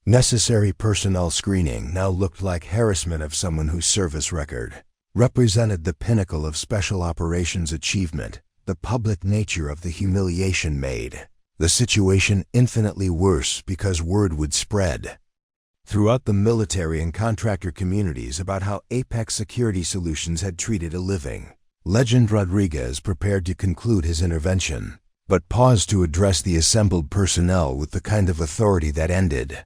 necessary personnel screening now looked like harassment of someone whose service record represented the pinnacle of special operations achievement. The public nature of the humiliation made the situation infinitely worse because word would spread throughout the military and contractor communities about how Apex Security Solutions had treated a living legend. Rodriguez prepared to conclude his intervention, but paused to address the assembled personnel with the kind of authority that ended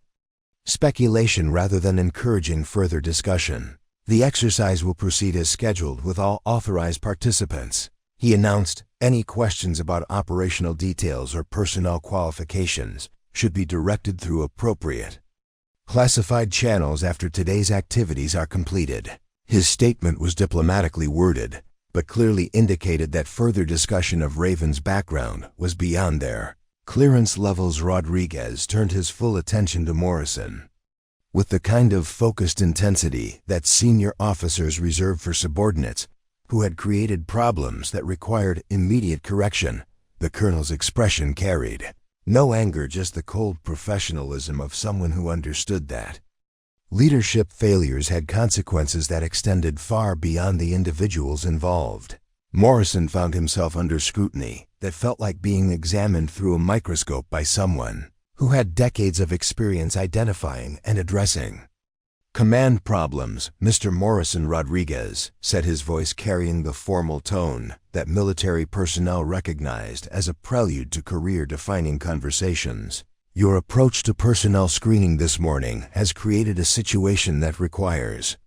speculation rather than encouraging further discussion. The exercise will proceed as scheduled with all authorized participants. He announced any questions about operational details or personnel qualifications should be directed through appropriate classified channels after today's activities are completed. His statement was diplomatically worded, but clearly indicated that further discussion of Raven's background was beyond their clearance levels. Rodriguez turned his full attention to Morrison. With the kind of focused intensity that senior officers reserve for subordinates who had created problems that required immediate correction, the colonel's expression carried no anger, just the cold professionalism of someone who understood that leadership failures had consequences that extended far beyond the individuals involved. Morrison found himself under scrutiny that felt like being examined through a microscope by someone who had decades of experience identifying and addressing command problems. Mr. Morrison, Rodriguez said, his voice carrying the formal tone that military personnel recognized as a prelude to career-defining conversations. Your approach to personnel screening this morning has created a situation that requires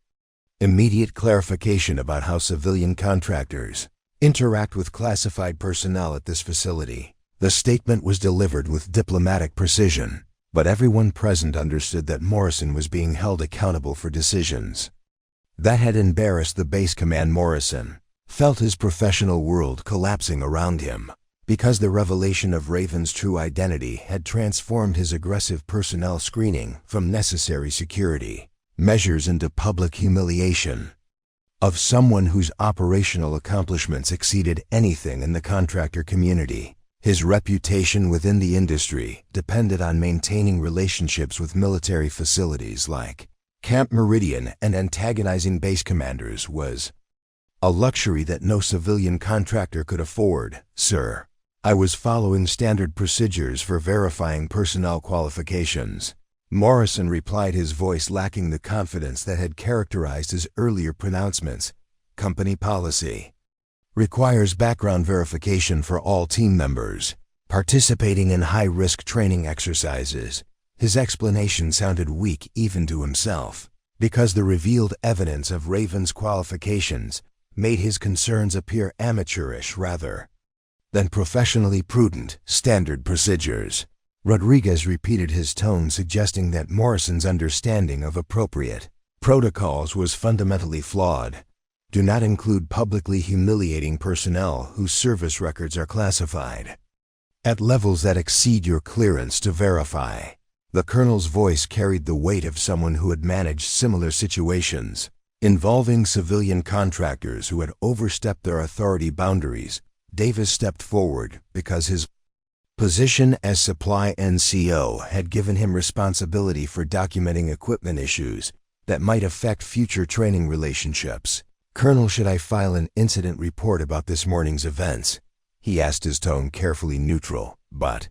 immediate clarification about how civilian contractors interact with classified personnel at this facility. The statement was delivered with diplomatic precision, but everyone present understood that Morrison was being held accountable for decisions that had embarrassed the base command. Morrison felt his professional world collapsing around him because the revelation of Raven's true identity had transformed his aggressive personnel screening from necessary security measures into public humiliation of someone whose operational accomplishments exceeded anything in the contractor community. His reputation within the industry depended on maintaining relationships with military facilities like Camp Meridian, and antagonizing base commanders was a luxury that no civilian contractor could afford. Sir, I was following standard procedures for verifying personnel qualifications, Morrison replied, his voice lacking the confidence that had characterized his earlier pronouncements. Company policy requires background verification for all team members participating in high-risk training exercises. His explanation sounded weak even to himself, because the revealed evidence of Raven's qualifications made his concerns appear amateurish rather than professionally prudent. Standard procedures. Rodriguez repeated, his tone suggesting that Morrison's understanding of appropriate protocols was fundamentally flawed. Do not include publicly humiliating personnel whose service records are classified at levels that exceed your clearance to verify. The colonel's voice carried the weight of someone who had managed similar situations involving civilian contractors who had overstepped their authority boundaries. Davis stepped forward because his position as supply NCO had given him responsibility for documenting equipment issues that might affect future training relationships. Colonel, should I file an incident report about this morning's events? He asked, his tone carefully neutral, but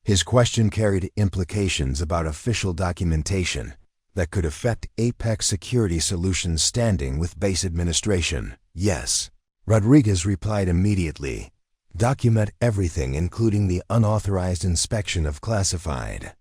his question carried implications about official documentation that could affect Apex Security Solutions' standing with base administration. Yes, Rodriguez replied immediately. Document everything, including the unauthorized inspection of classified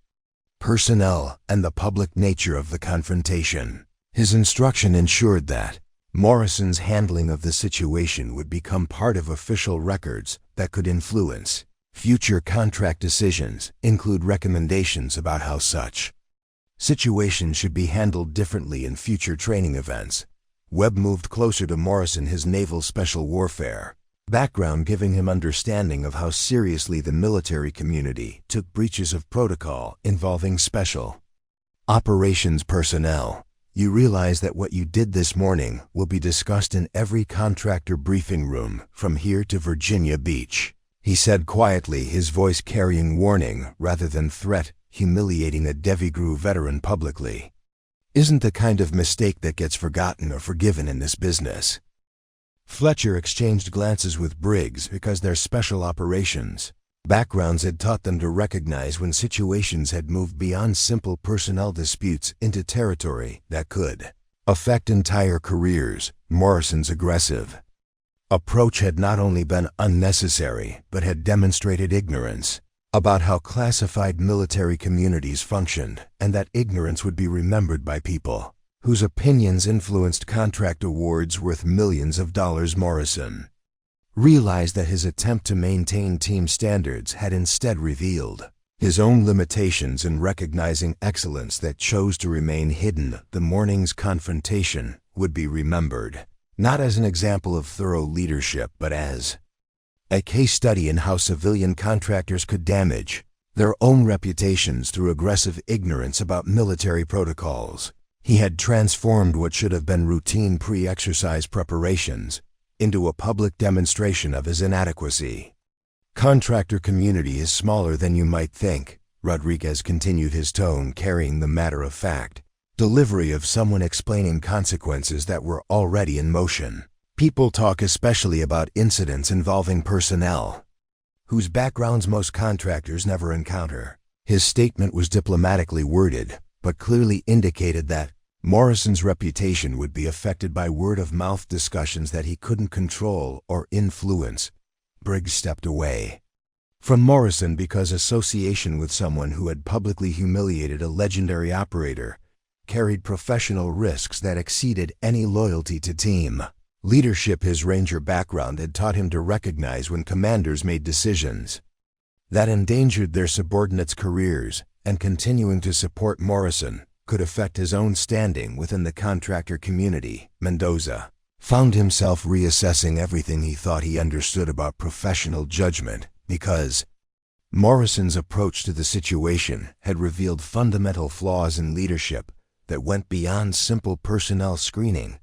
personnel and the public nature of the confrontation. His instruction ensured that Morrison's handling of the situation would become part of official records that could influence future contract decisions, include recommendations about how such situations should be handled differently in future training events. Webb moved closer to Morrison, his naval special warfare background giving him understanding of how seriously the military community took breaches of protocol involving special operations personnel. You realize that what you did this morning will be discussed in every contractor briefing room from here to Virginia Beach, he said quietly, his voice carrying warning rather than threat. Humiliating a Devigru veteran publicly isn't the kind of mistake that gets forgotten or forgiven in this business. Fletcher exchanged glances with Briggs because their special operations backgrounds had taught them to recognize when situations had moved beyond simple personnel disputes into territory that could affect entire careers. Morrison's aggressive approach had not only been unnecessary but had demonstrated ignorance about how classified military communities functioned, and that ignorance would be remembered by people whose opinions influenced contract awards worth millions of dollars. Morrison realized that his attempt to maintain team standards had instead revealed his own limitations in recognizing excellence that chose to remain hidden. The morning's confrontation would be remembered, not as an example of thorough leadership, but as a case study in how civilian contractors could damage their own reputations through aggressive ignorance about military protocols. He had transformed what should have been routine pre-exercise preparations into a public demonstration of his inadequacy. Contractor community is smaller than you might think. Rodriguez continued, his tone carrying the matter-of-fact delivery of someone explaining consequences that were already in motion. People talk especially about incidents involving personnel whose backgrounds most contractors never encounter. His statement was diplomatically worded, but clearly indicated that Morrison's reputation would be affected by word-of-mouth discussions that he couldn't control or influence. Briggs stepped away from Morrison because association with someone who had publicly humiliated a legendary operator carried professional risks that exceeded any loyalty to team leadership. His Ranger background had taught him to recognize when commanders made decisions that endangered their subordinates' careers, and continuing to support Morrison could affect his own standing within the contractor community. Mendoza found himself reassessing everything he thought he understood about professional judgment, because Morrison's approach to the situation had revealed fundamental flaws in leadership that went beyond simple personnel screening.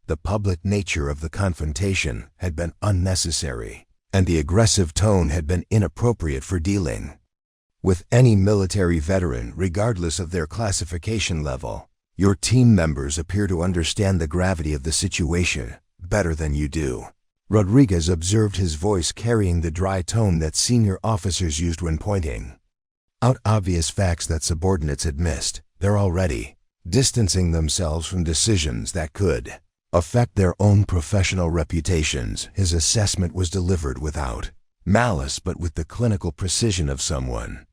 The public nature of the confrontation had been unnecessary, and the aggressive tone had been inappropriate for dealing with any military veteran, regardless of their classification level. Your team members appear to understand the gravity of the situation better than you do. Rodriguez observed, his voice carrying the dry tone that senior officers used when pointing out obvious facts that subordinates had missed. They're already distancing themselves from decisions that could affect their own professional reputations. His assessment was delivered without malice, but with the clinical precision of someone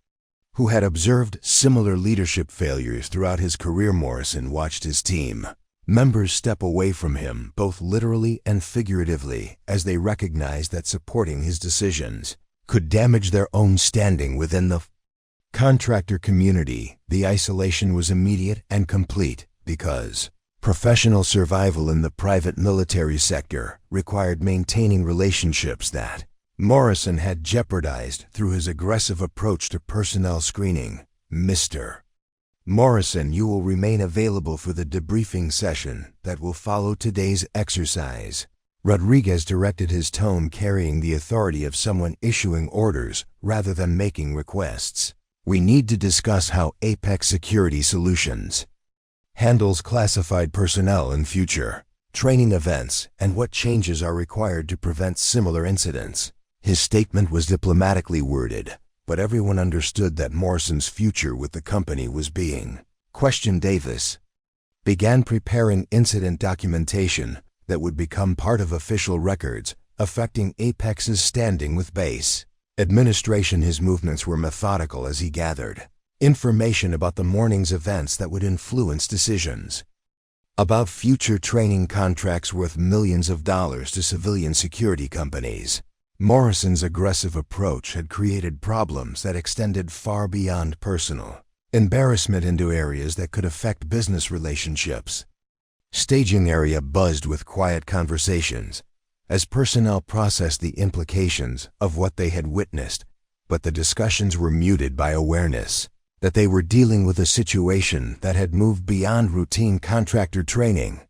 who had observed similar leadership failures throughout his career. Morrison watched his team members step away from him, both literally and figuratively, as they recognized that supporting his decisions could damage their own standing within the contractor community. The isolation was immediate and complete because professional survival in the private military sector required maintaining relationships that Morrison had jeopardized through his aggressive approach to personnel screening. Mr. Morrison, you will remain available for the debriefing session that will follow today's exercise. Rodriguez directed, his tone carrying the authority of someone issuing orders rather than making requests. We need to discuss how Apex Security Solutions handles classified personnel in future training events and what changes are required to prevent similar incidents. His statement was diplomatically worded, but everyone understood that Morrison's future with the company was being questioned. Davis began preparing incident documentation that would become part of official records affecting Apex's standing with base administration. His movements were methodical as he gathered information about the morning's events that would influence decisions about future training contracts worth millions of dollars to civilian security companies. Morrison's aggressive approach had created problems that extended far beyond personal embarrassment into areas that could affect business relationships. Staging area buzzed with quiet conversations as personnel processed the implications of what they had witnessed, but the discussions were muted by awareness that they were dealing with a situation that had moved beyond routine contractor training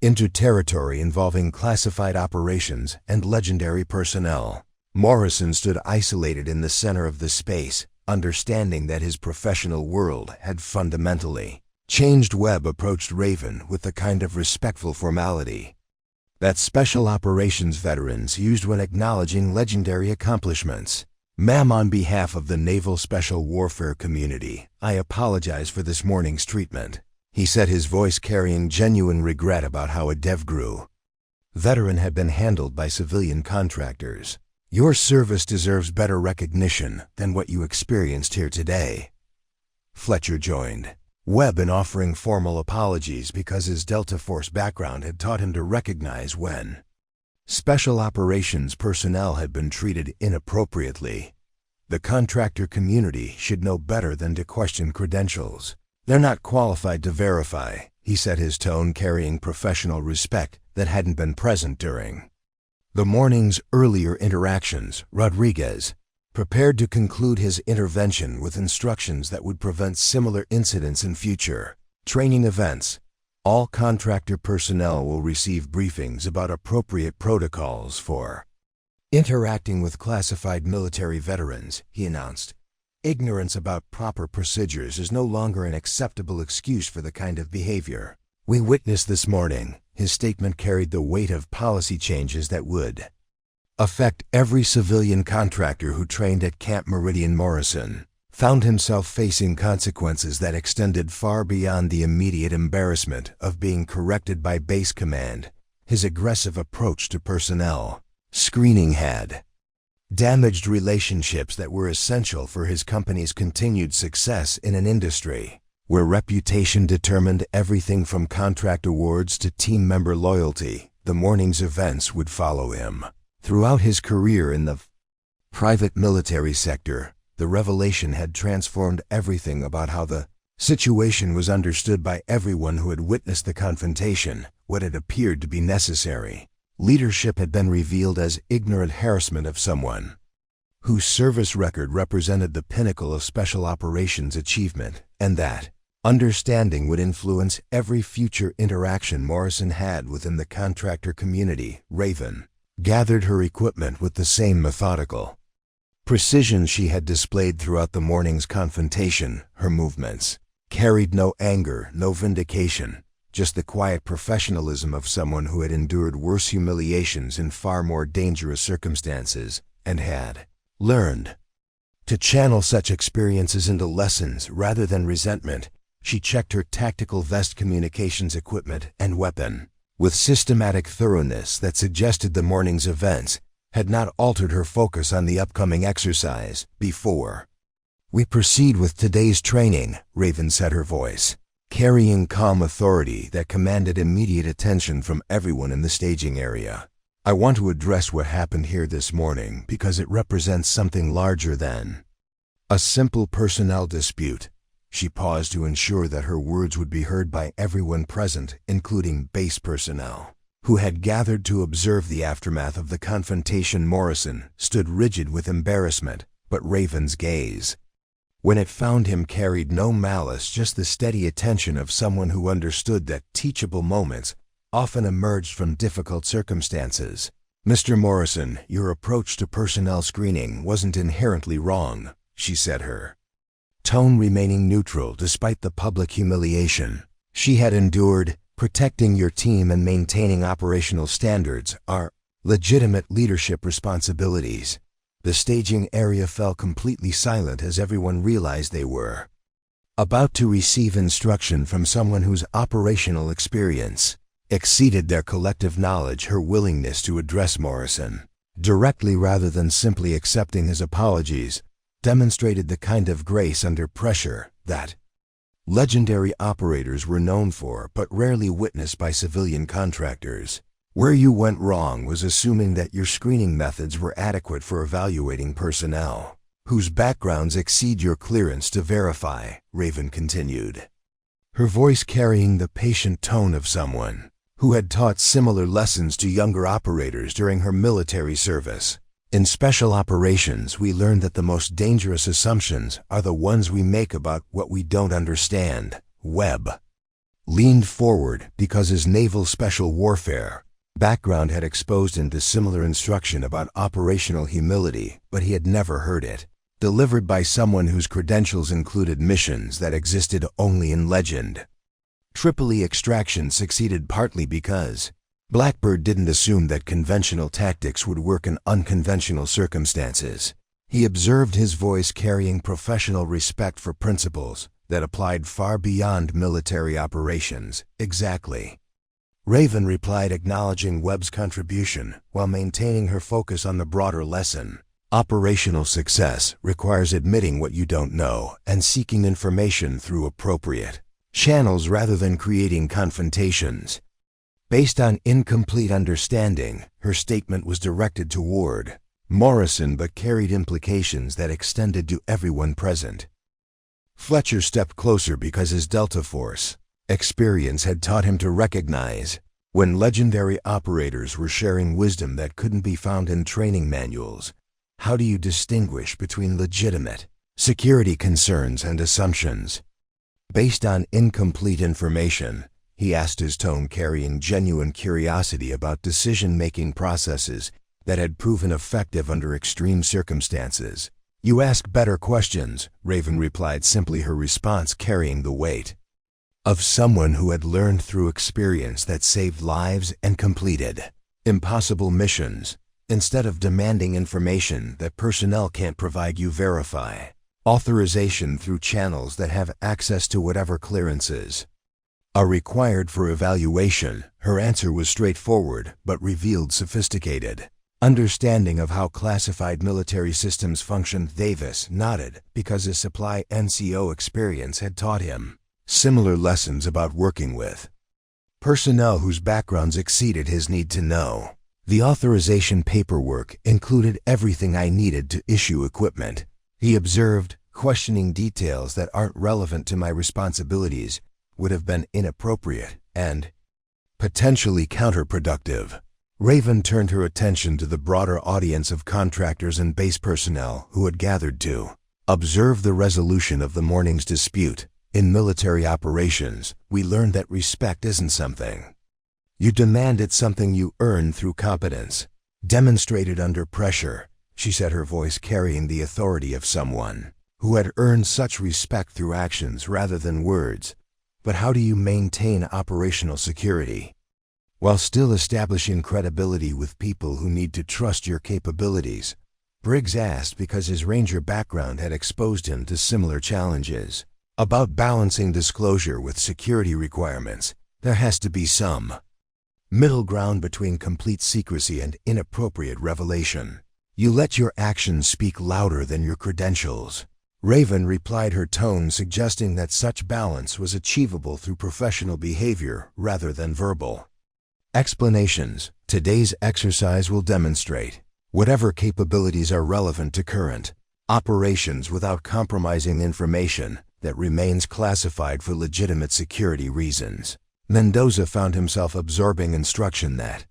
into territory involving classified operations and legendary personnel. Morrison stood isolated in the center of the space, understanding that his professional world had fundamentally changed. Webb approached Raven with the kind of respectful formality that special operations veterans used when acknowledging legendary accomplishments. Ma'am, on behalf of the Naval Special Warfare community, I apologize for this morning's treatment. He said, his voice carrying genuine regret about how a DevGru veteran had been handled by civilian contractors. Your service deserves better recognition than what you experienced here today. Fletcher joined Webb in offering formal apologies because his Delta Force background had taught him to recognize when Special operations personnel had been treated inappropriately. The contractor community should know better than to question credentials. They're not qualified to verify, he said, his tone carrying professional respect that hadn't been present during the morning's earlier interactions. Rodriguez prepared to conclude his intervention with instructions that would prevent similar incidents in future training events. All contractor personnel will receive briefings about appropriate protocols for interacting with classified military veterans, he announced. Ignorance about proper procedures is no longer an acceptable excuse for the kind of behavior we witnessed this morning. His statement carried the weight of policy changes that would affect every civilian contractor who trained at Camp Meridian. Morrison found himself facing consequences that extended far beyond the immediate embarrassment of being corrected by base command. His aggressive approach to personnel screening had damaged relationships that were essential for his company's continued success in an industry where reputation determined everything from contract awards to team member loyalty. The morning's events would follow him throughout his career in the private military sector. The revelation had transformed everything about how the situation was understood by everyone who had witnessed the confrontation. What had appeared to be necessary leadership had been revealed as ignorant harassment of someone whose service record represented the pinnacle of special operations achievement, and that understanding would influence every future interaction Morrison had within the contractor community. Raven gathered her equipment with the same methodical precision she had displayed throughout the morning's confrontation. Her movements carried no anger, no vindication, just the quiet professionalism of someone who had endured worse humiliations in far more dangerous circumstances and had learned to channel such experiences into lessons rather than resentment. She checked her tactical vest, communications equipment, and weapon with systematic thoroughness that suggested the morning's events had not altered her focus on the upcoming exercise. Before we proceed with today's training, Raven said, her voice carrying calm authority that commanded immediate attention from everyone in the staging area, I want to address what happened here this morning because it represents something larger than a simple personnel dispute. She paused to ensure that her words would be heard by everyone present, including base personnel who had gathered to observe the aftermath of the confrontation. Morrison stood rigid with embarrassment, but Raven's gaze, when it found him, carried no malice, just the steady attention of someone who understood that teachable moments often emerged from difficult circumstances. Mr. Morrison, your approach to personnel screening wasn't inherently wrong, she said, her tone remaining neutral despite the public humiliation she had endured. Protecting your team and maintaining operational standards are legitimate leadership responsibilities. The staging area fell completely silent as everyone realized they were about to receive instruction from someone whose operational experience exceeded their collective knowledge. Her willingness to address Morrison directly rather than simply accepting his apologies demonstrated the kind of grace under pressure that legendary operators were known for but rarely witnessed by civilian contractors. Where you went wrong was assuming that your screening methods were adequate for evaluating personnel whose backgrounds exceed your clearance to verify, Raven continued, her voice carrying the patient tone of someone who had taught similar lessons to younger operators during her military service. In special operations, we learned that the most dangerous assumptions are the ones we make about what we don't understand. Webb leaned forward because his naval special warfare background had exposed him to similar instruction about operational humility, but he had never heard it delivered by someone whose credentials included missions that existed only in legend. Tripoli extraction succeeded partly because Blackbird didn't assume that conventional tactics would work in unconventional circumstances. He observed, his voice carrying professional respect for principles that applied far beyond military operations. Exactly, Raven replied, acknowledging Webb's contribution while maintaining her focus on the broader lesson. Operational success requires admitting what you don't know and seeking information through appropriate channels rather than creating confrontations. Based on incomplete understanding, her statement was directed toward Morrison but carried implications that extended to everyone present. Fletcher stepped closer because his Delta Force experience had taught him to recognize when legendary operators were sharing wisdom that couldn't be found in training manuals. How do you distinguish between legitimate security concerns and assumptions? Based on incomplete information, he asked, his tone carrying genuine curiosity about decision-making processes that had proven effective under extreme circumstances. You ask better questions, Raven replied simply, her response carrying the weight of someone who had learned through experience that saved lives and completed impossible missions. Instead of demanding information that personnel can't provide, you verify authorization through channels that have access to whatever clearances are required for evaluation. Her answer was straightforward but revealed sophisticated understanding of how classified military systems function. Davis nodded because his supply NCO experience had taught him similar lessons about working with personnel whose backgrounds exceeded his need to know. The authorization paperwork included everything I needed to issue equipment, he observed. Questioning details that aren't relevant to my responsibilities would have been inappropriate and potentially counterproductive. Raven turned her attention to the broader audience of contractors and base personnel who had gathered to observe the resolution of the morning's dispute. In military operations, we learned that respect isn't something you demand, it's something you earn through competence, demonstrated under pressure, she said, her voice carrying the authority of someone who had earned such respect through actions rather than words. But how do you maintain operational security while still establishing credibility with people who need to trust your capabilities? Briggs asked because his Ranger background had exposed him to similar challenges. About balancing disclosure with security requirements, there has to be some middle ground between complete secrecy and inappropriate revelation. You let your actions speak louder than your credentials, Raven replied, her tone suggesting that such balance was achievable through professional behavior rather than verbal explanations. Today's exercise will demonstrate whatever capabilities are relevant to current operations without compromising information that remains classified for legitimate security reasons. Mendoza found himself absorbing instruction that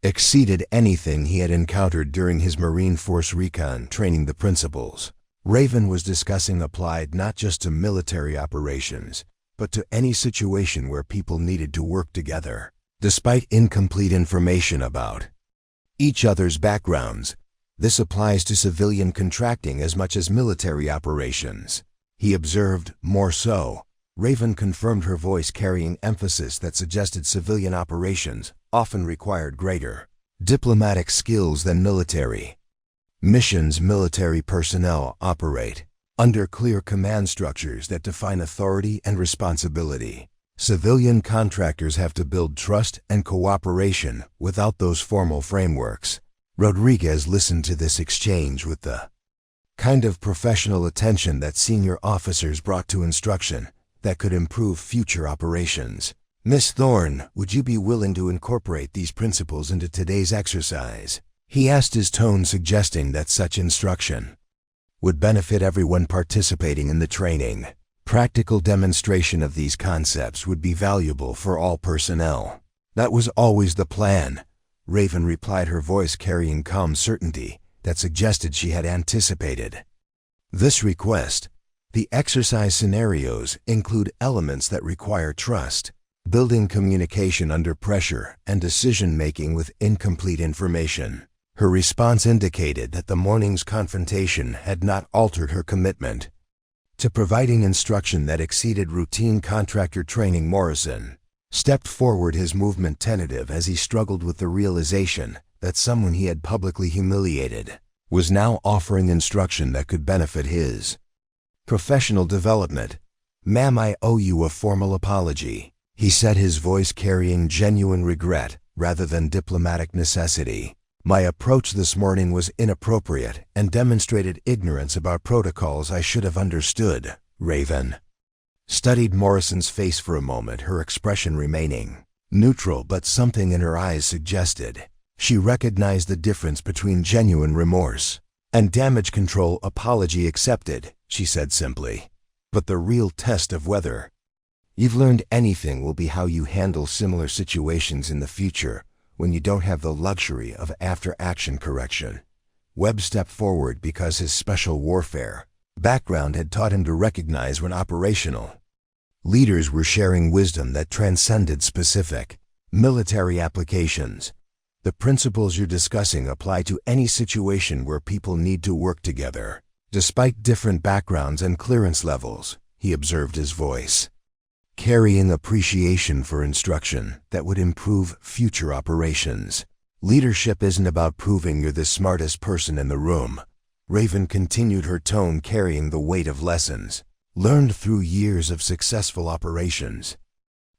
exceeded anything he had encountered during his Marine Force recon training. The principles Raven was discussing applied not just to military operations, but to any situation where people needed to work together. Despite incomplete information about each other's backgrounds, this applies to civilian contracting as much as military operations, he observed. More so, Raven confirmed, her voice carrying emphasis that suggested civilian operations often required greater diplomatic skills than military missions. Military personnel operate under clear command structures that define authority and responsibility. Civilian contractors have to build trust and cooperation without those formal frameworks. Rodriguez listened to this exchange with the kind of professional attention that senior officers brought to instruction that could improve future operations. Miss Thorne, would you be willing to incorporate these principles into today's exercise? He asked, his tone suggesting that such instruction would benefit everyone participating in the training. Practical demonstration of these concepts would be valuable for all personnel. That was always the plan, Raven replied, her voice carrying calm certainty that suggested she had anticipated this request. The exercise scenarios include elements that require trust, building communication under pressure, and decision-making with incomplete information. Her response indicated that the morning's confrontation had not altered her commitment to providing instruction that exceeded routine contractor training. Morrison stepped forward, his movement tentative as he struggled with the realization that someone he had publicly humiliated was now offering instruction that could benefit his professional development. Ma'am, I owe you a formal apology, he said, his voice carrying genuine regret rather than diplomatic necessity. My approach this morning was inappropriate and demonstrated ignorance about protocols I should have understood. Raven studied Morrison's face for a moment, her expression remaining Neutral, but something in her eyes suggested. She recognized the difference between genuine remorse and damage control. Apology accepted, she said simply. But the real test of whether you've learned anything will be how you handle similar situations in the future when you don't have the luxury of after-action correction. Webb stepped forward because his special warfare background had taught him to recognize when operational leaders were sharing wisdom that transcended specific military applications. The principles you're discussing apply to any situation where people need to work together, despite different backgrounds and clearance levels, he observed, his voice carrying appreciation for instruction that would improve future operations. Leadership isn't about proving you're the smartest person in the room. Raven continued, her tone carrying the weight of lessons learned through years of successful operations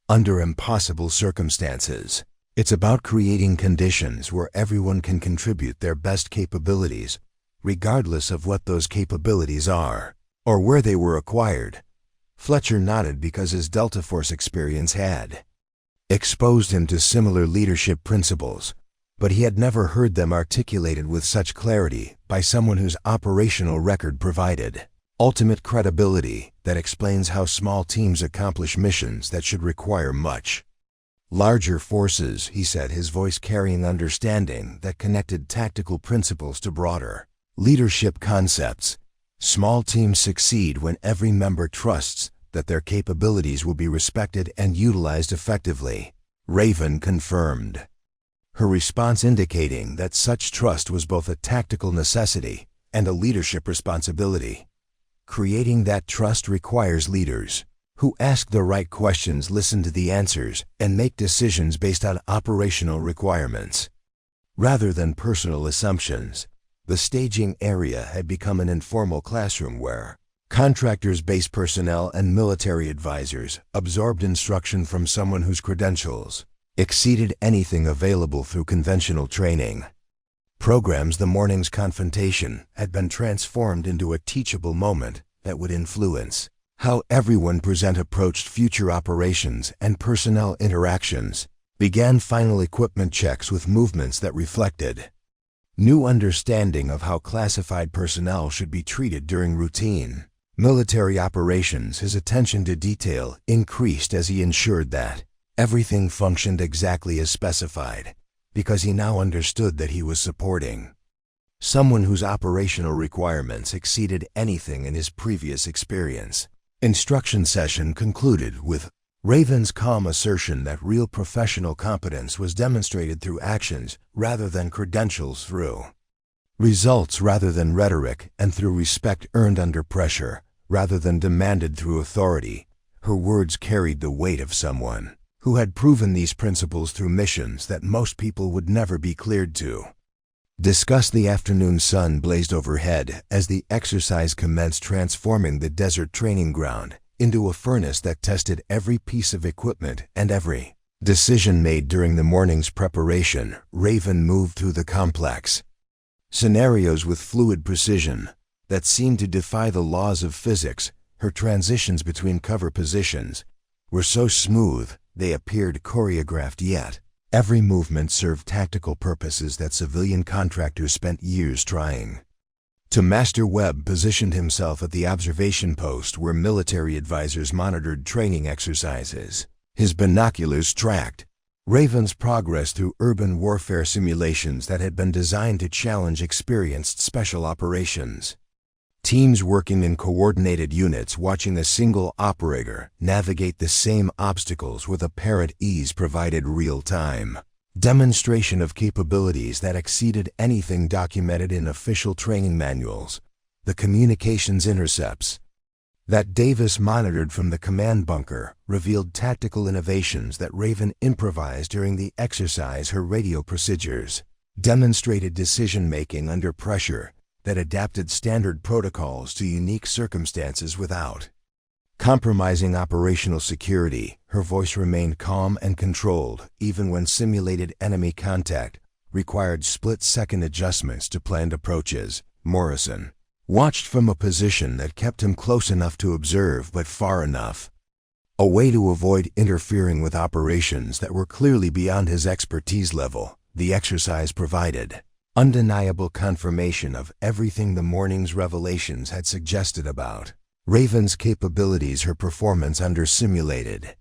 under impossible circumstances. It's about creating conditions where everyone can contribute their best capabilities, regardless of what those capabilities are or where they were acquired. Fletcher nodded because his Delta Force experience had exposed him to similar leadership principles, but he had never heard them articulated with such clarity by someone whose operational record provided ultimate credibility that explains how small teams accomplish missions that should require much larger forces, he said, his voice carrying understanding that connected tactical principles to broader leadership concepts. Small teams succeed when every member trusts that their capabilities will be respected and utilized effectively. Raven confirmed, her response indicating that such trust was both a tactical necessity and a leadership responsibility. Creating that trust requires leaders who ask the right questions, listen to the answers, and make decisions based on operational requirements rather than personal assumptions. The staging area had become an informal classroom where contractors, base personnel, and military advisors absorbed instruction from someone whose credentials exceeded anything available through conventional training programs. The morning's confrontation had been transformed into a teachable moment that would influence how everyone present approached future operations and personnel interactions. Began final equipment checks with movements that reflected new understanding of how classified personnel should be treated during routine military operations. His attention to detail increased as he ensured that everything functioned exactly as specified, because he now understood that he was supporting someone whose operational requirements exceeded anything in his previous experience. Instruction session concluded with Raven's calm assertion that real professional competence was demonstrated through actions rather than credentials, through results rather than rhetoric, and through respect earned under pressure rather than demanded through authority. Her words carried the weight of someone who had proven these principles through missions that most people would never be cleared to discuss. The afternoon sun blazed overhead as the exercise commenced, transforming the desert training ground into a furnace that tested every piece of equipment and every decision made during the morning's preparation. Raven moved through the complex scenarios with fluid precision that seemed to defy the laws of physics. Her transitions between cover positions were so smooth they appeared choreographed, yet every movement served tactical purposes that civilian contractors spent years trying to master. Webb positioned himself at the observation post where military advisors monitored training exercises. His binoculars tracked Raven's progress through urban warfare simulations that had been designed to challenge experienced special operations teams working in coordinated units, watching a single operator navigate the same obstacles with apparent ease provided real-time demonstration of capabilities that exceeded anything documented in official training manuals. The communications intercepts that Davis monitored from the command bunker revealed tactical innovations that Raven improvised during the exercise. Her radio procedures demonstrated decision-making under pressure that adapted standard protocols to unique circumstances without compromising operational security. Her voice remained calm and controlled, even when simulated enemy contact required split-second adjustments to planned approaches. Morrison watched from a position that kept him close enough to observe but far enough a way to avoid interfering with operations that were clearly beyond his expertise level. The exercise provided undeniable confirmation of everything the morning's revelations had suggested about Raven's capabilities. Her performance under simulated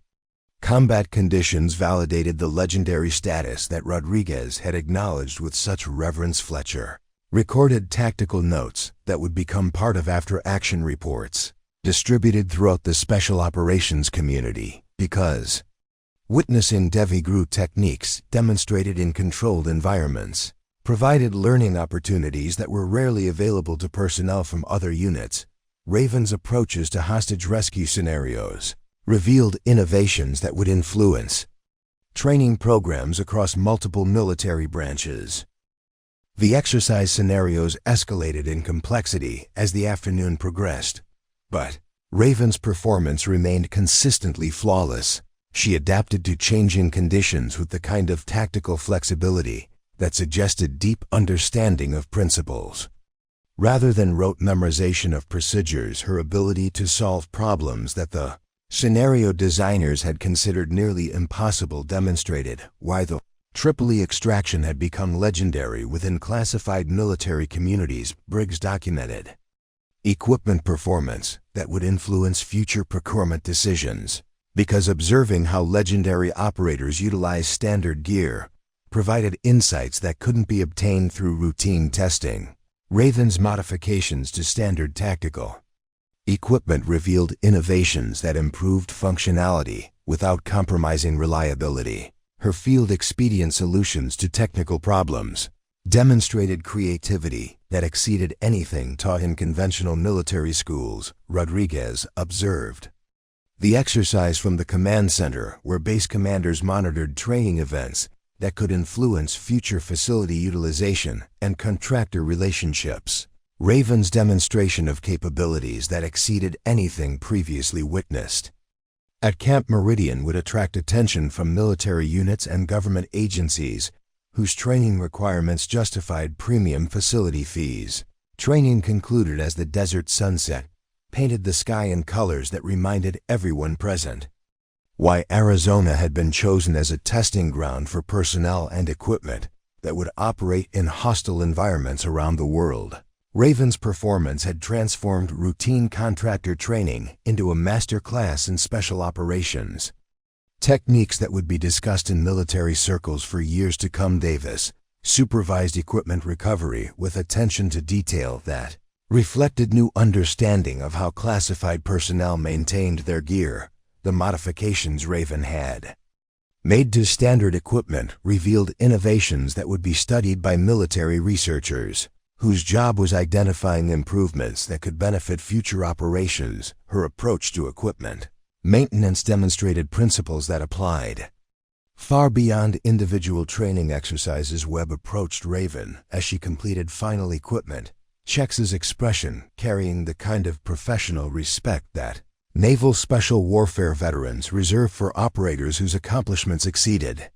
combat conditions validated the legendary status that Rodriguez had acknowledged with such reverence. Fletcher recorded tactical notes that would become part of after-action reports, distributed throughout the special operations community, because witnessing Devigru techniques demonstrated in controlled environments provided learning opportunities that were rarely available to personnel from other units. Raven's approaches to hostage rescue scenarios revealed innovations that would influence training programs across multiple military branches. The exercise scenarios escalated in complexity as the afternoon progressed, but Raven's performance remained consistently flawless. She adapted to changing conditions with the kind of tactical flexibility that suggested deep understanding of principles. Rather than rote memorization of procedures, her ability to solve problems that the scenario designers had considered nearly impossible demonstrated why the Tripoli extraction had become legendary within classified military communities. Briggs documented equipment performance that would influence future procurement decisions, because observing how legendary operators utilize standard gear provided insights that couldn't be obtained through routine testing. Raven's modifications to standard tactical equipment revealed innovations that improved functionality without compromising reliability. Her field-expedient solutions to technical problems demonstrated creativity that exceeded anything taught in conventional military schools. Rodriguez observed the exercise from the command center, where base commanders monitored training events that could influence future facility utilization and contractor relationships. Raven's demonstration of capabilities that exceeded anything previously witnessed at Camp Meridian would attract attention from military units and government agencies whose training requirements justified premium facility fees. Training concluded as the desert sunset painted the sky in colors that reminded everyone present why Arizona had been chosen as a testing ground for personnel and equipment that would operate in hostile environments around the world. Raven's performance had transformed routine contractor training into a master class in special operations, techniques that would be discussed in military circles for years to come. Davis supervised equipment recovery with attention to detail that reflected new understanding of how classified personnel maintained their gear. The modifications Raven had made to standard equipment revealed innovations that would be studied by military researchers, whose job was identifying improvements that could benefit future operations. Her approach to equipment maintenance demonstrated principles that applied far beyond individual training exercises. Webb approached Raven as she completed final equipment checks, expression carrying the kind of professional respect that naval special warfare veterans reserve for operators whose accomplishments exceeded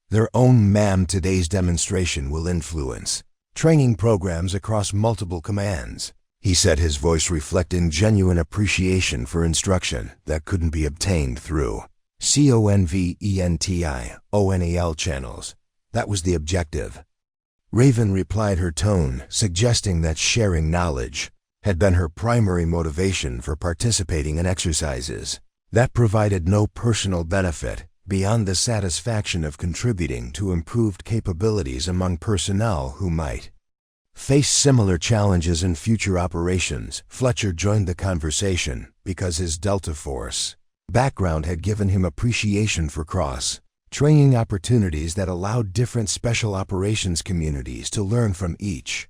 their own. Ma'am, today's demonstration will influence training programs across multiple commands, he said, his voice reflecting genuine appreciation for instruction that couldn't be obtained through conventional channels. That was the objective. Raven replied, her tone suggesting that sharing knowledge had been her primary motivation for participating in exercises that provided no personal benefit beyond the satisfaction of contributing to improved capabilities among personnel who might face similar challenges in future operations. Fletcher joined the conversation because his Delta Force background had given him appreciation for cross-training opportunities that allowed different special operations communities to learn from each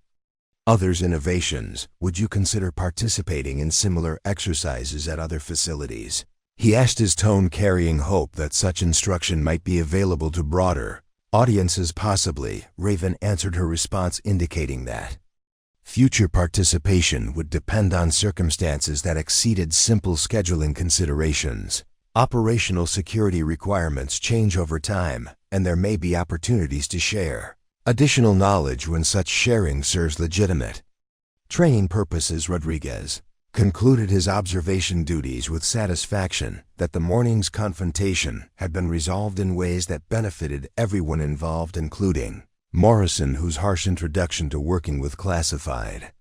other's innovations. Would you consider participating in similar exercises at other facilities? He asked, his tone carrying hope that such instruction might be available to broader audiences. Possibly, Raven answered, her response indicating that future participation would depend on circumstances that exceeded simple scheduling considerations. Operational security requirements change over time, and there may be opportunities to share additional knowledge when such sharing serves legitimate training purposes. Rodriguez concluded his observation duties with satisfaction that the morning's confrontation had been resolved in ways that benefited everyone involved, including Morrison, whose harsh introduction to working with classified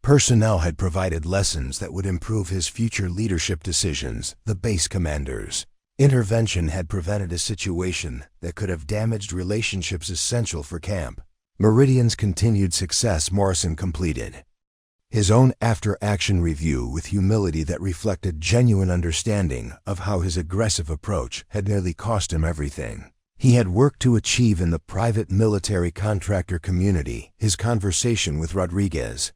personnel had provided lessons that would improve his future leadership decisions. The base commander's intervention had prevented a situation that could have damaged relationships essential for Camp Meridian's continued success. Morrison completed his own after-action review with humility that reflected genuine understanding of how his aggressive approach had nearly cost him everything he had worked to achieve in the private military contractor community. His conversation with Rodriguez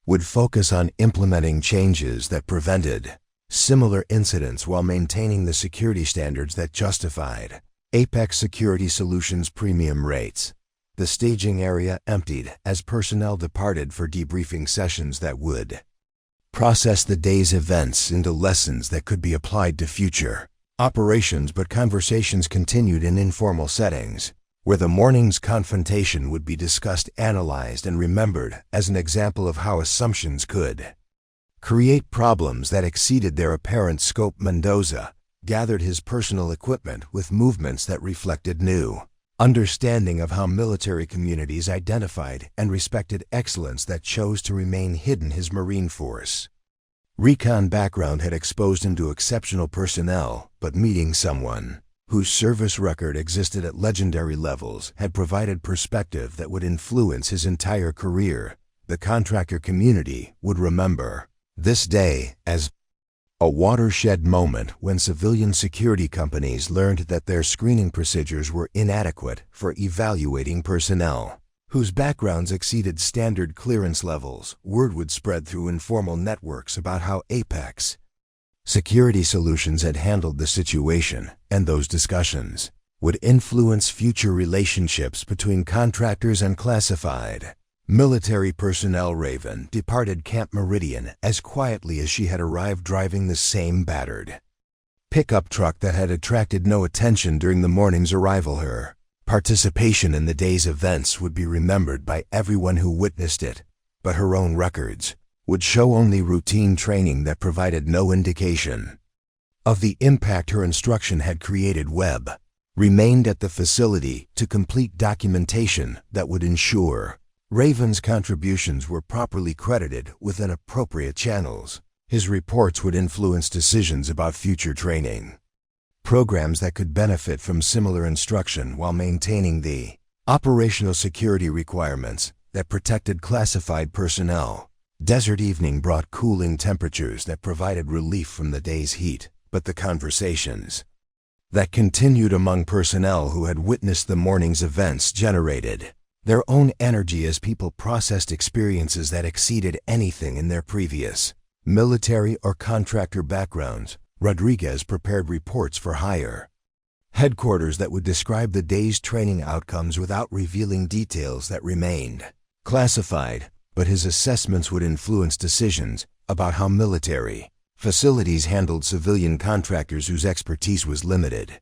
would focus on implementing changes that prevented similar incidents while maintaining the security standards that justified Apex Security Solutions premium rates. The staging area emptied as personnel departed for debriefing sessions that would process the day's events into lessons that could be applied to future operations. But conversations continued in informal settings, where the morning's confrontation would be discussed, analyzed, and remembered as an example of how assumptions could create problems that exceeded their apparent scope. Mendoza gathered his personal equipment with movements that reflected new understanding of how military communities identified and respected excellence that chose to remain hidden. His Marine Force recon background had exposed him to exceptional personnel, but meeting someone whose service record existed at legendary levels had provided perspective that would influence his entire career. The contractor community would remember this day as a watershed moment when civilian security companies learned that their screening procedures were inadequate for evaluating personnel whose backgrounds exceeded standard clearance levels. Word would spread through informal networks about how Apex Security Solutions had handled the situation, and those discussions would influence future relationships between contractors and classified military personnel. Raven departed Camp Meridian as quietly as she had arrived, driving the same battered pickup truck that had attracted no attention during the morning's arrival. Her participation in the day's events would be remembered by everyone who witnessed it, but her own records would show only routine training that provided no indication of the impact her instruction had created. Webb remained at the facility to complete documentation that would ensure Raven's contributions were properly credited within appropriate channels. His reports would influence decisions about future training programs that could benefit from similar instruction while maintaining the operational security requirements that protected classified personnel. Desert evening brought cooling temperatures that provided relief from the day's heat, but the conversations that continued among personnel who had witnessed the morning's events generated their own energy as people processed experiences that exceeded anything in their previous military or contractor backgrounds. Rodriguez prepared reports for higher headquarters that would describe the day's training outcomes without revealing details that remained classified, but his assessments would influence decisions about how military facilities handled civilian contractors whose expertise was limited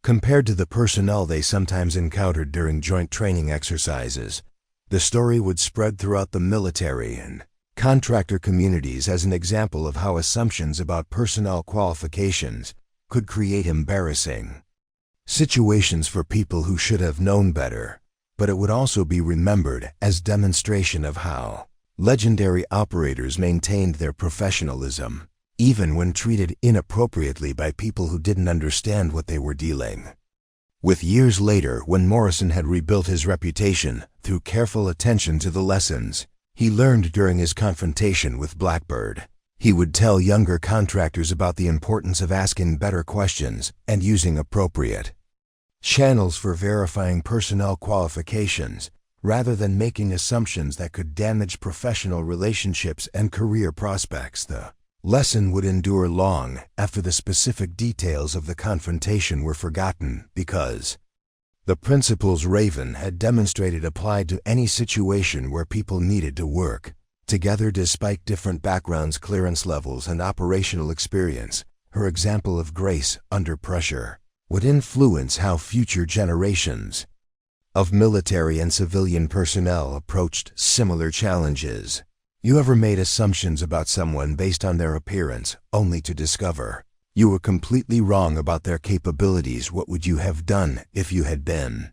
compared to the personnel they sometimes encountered during joint training exercises. The story would spread throughout the military and contractor communities as an example of how assumptions about personnel qualifications could create embarrassing situations for people who should have known better. But it would also be remembered as demonstration of how legendary operators maintained their professionalism, even when treated inappropriately by people who didn't understand what they were dealing with. Years later, when Morrison had rebuilt his reputation through careful attention to the lessons he learned during his confrontation with Blackbird, he would tell younger contractors about the importance of asking better questions and using appropriate channels for verifying personnel qualifications, rather than making assumptions that could damage professional relationships and career prospects. The lesson would endure long after the specific details of the confrontation were forgotten, because the principles Raven had demonstrated applied to any situation where people needed to work together despite different backgrounds, clearance levels, and operational experience. Her example of grace under pressure would influence how future generations of military and civilian personnel approached similar challenges. You ever made assumptions about someone based on their appearance, only to discover you were completely wrong about their capabilities? What would you have done if you had been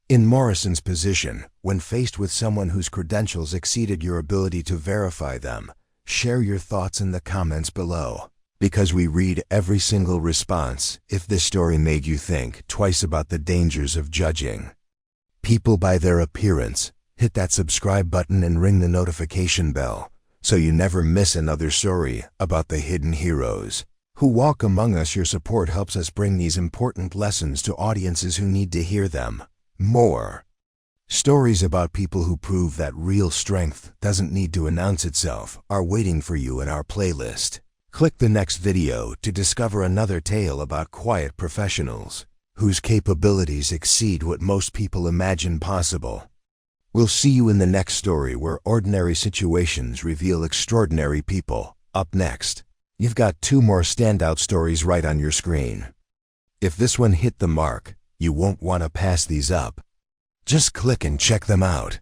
in Morrison's position, when faced with someone whose credentials exceeded your ability to verify them? Share your thoughts in the comments below, because we read every single response. If this story made you think twice about the dangers of judging people by their appearance, hit that subscribe button and ring the notification bell so you never miss another story about the hidden heroes who walk among us. Your support helps us bring these important lessons to audiences who need to hear them. More stories about people who prove that real strength doesn't need to announce itself are waiting for you in our playlist. Click the next video to discover another tale about quiet professionals whose capabilities exceed what most people imagine possible. We'll see you in the next story, where ordinary situations reveal extraordinary people. Up next, you've got 2 more standout stories right on your screen. If this one hit the mark, you won't want to pass these up. Just click and check them out.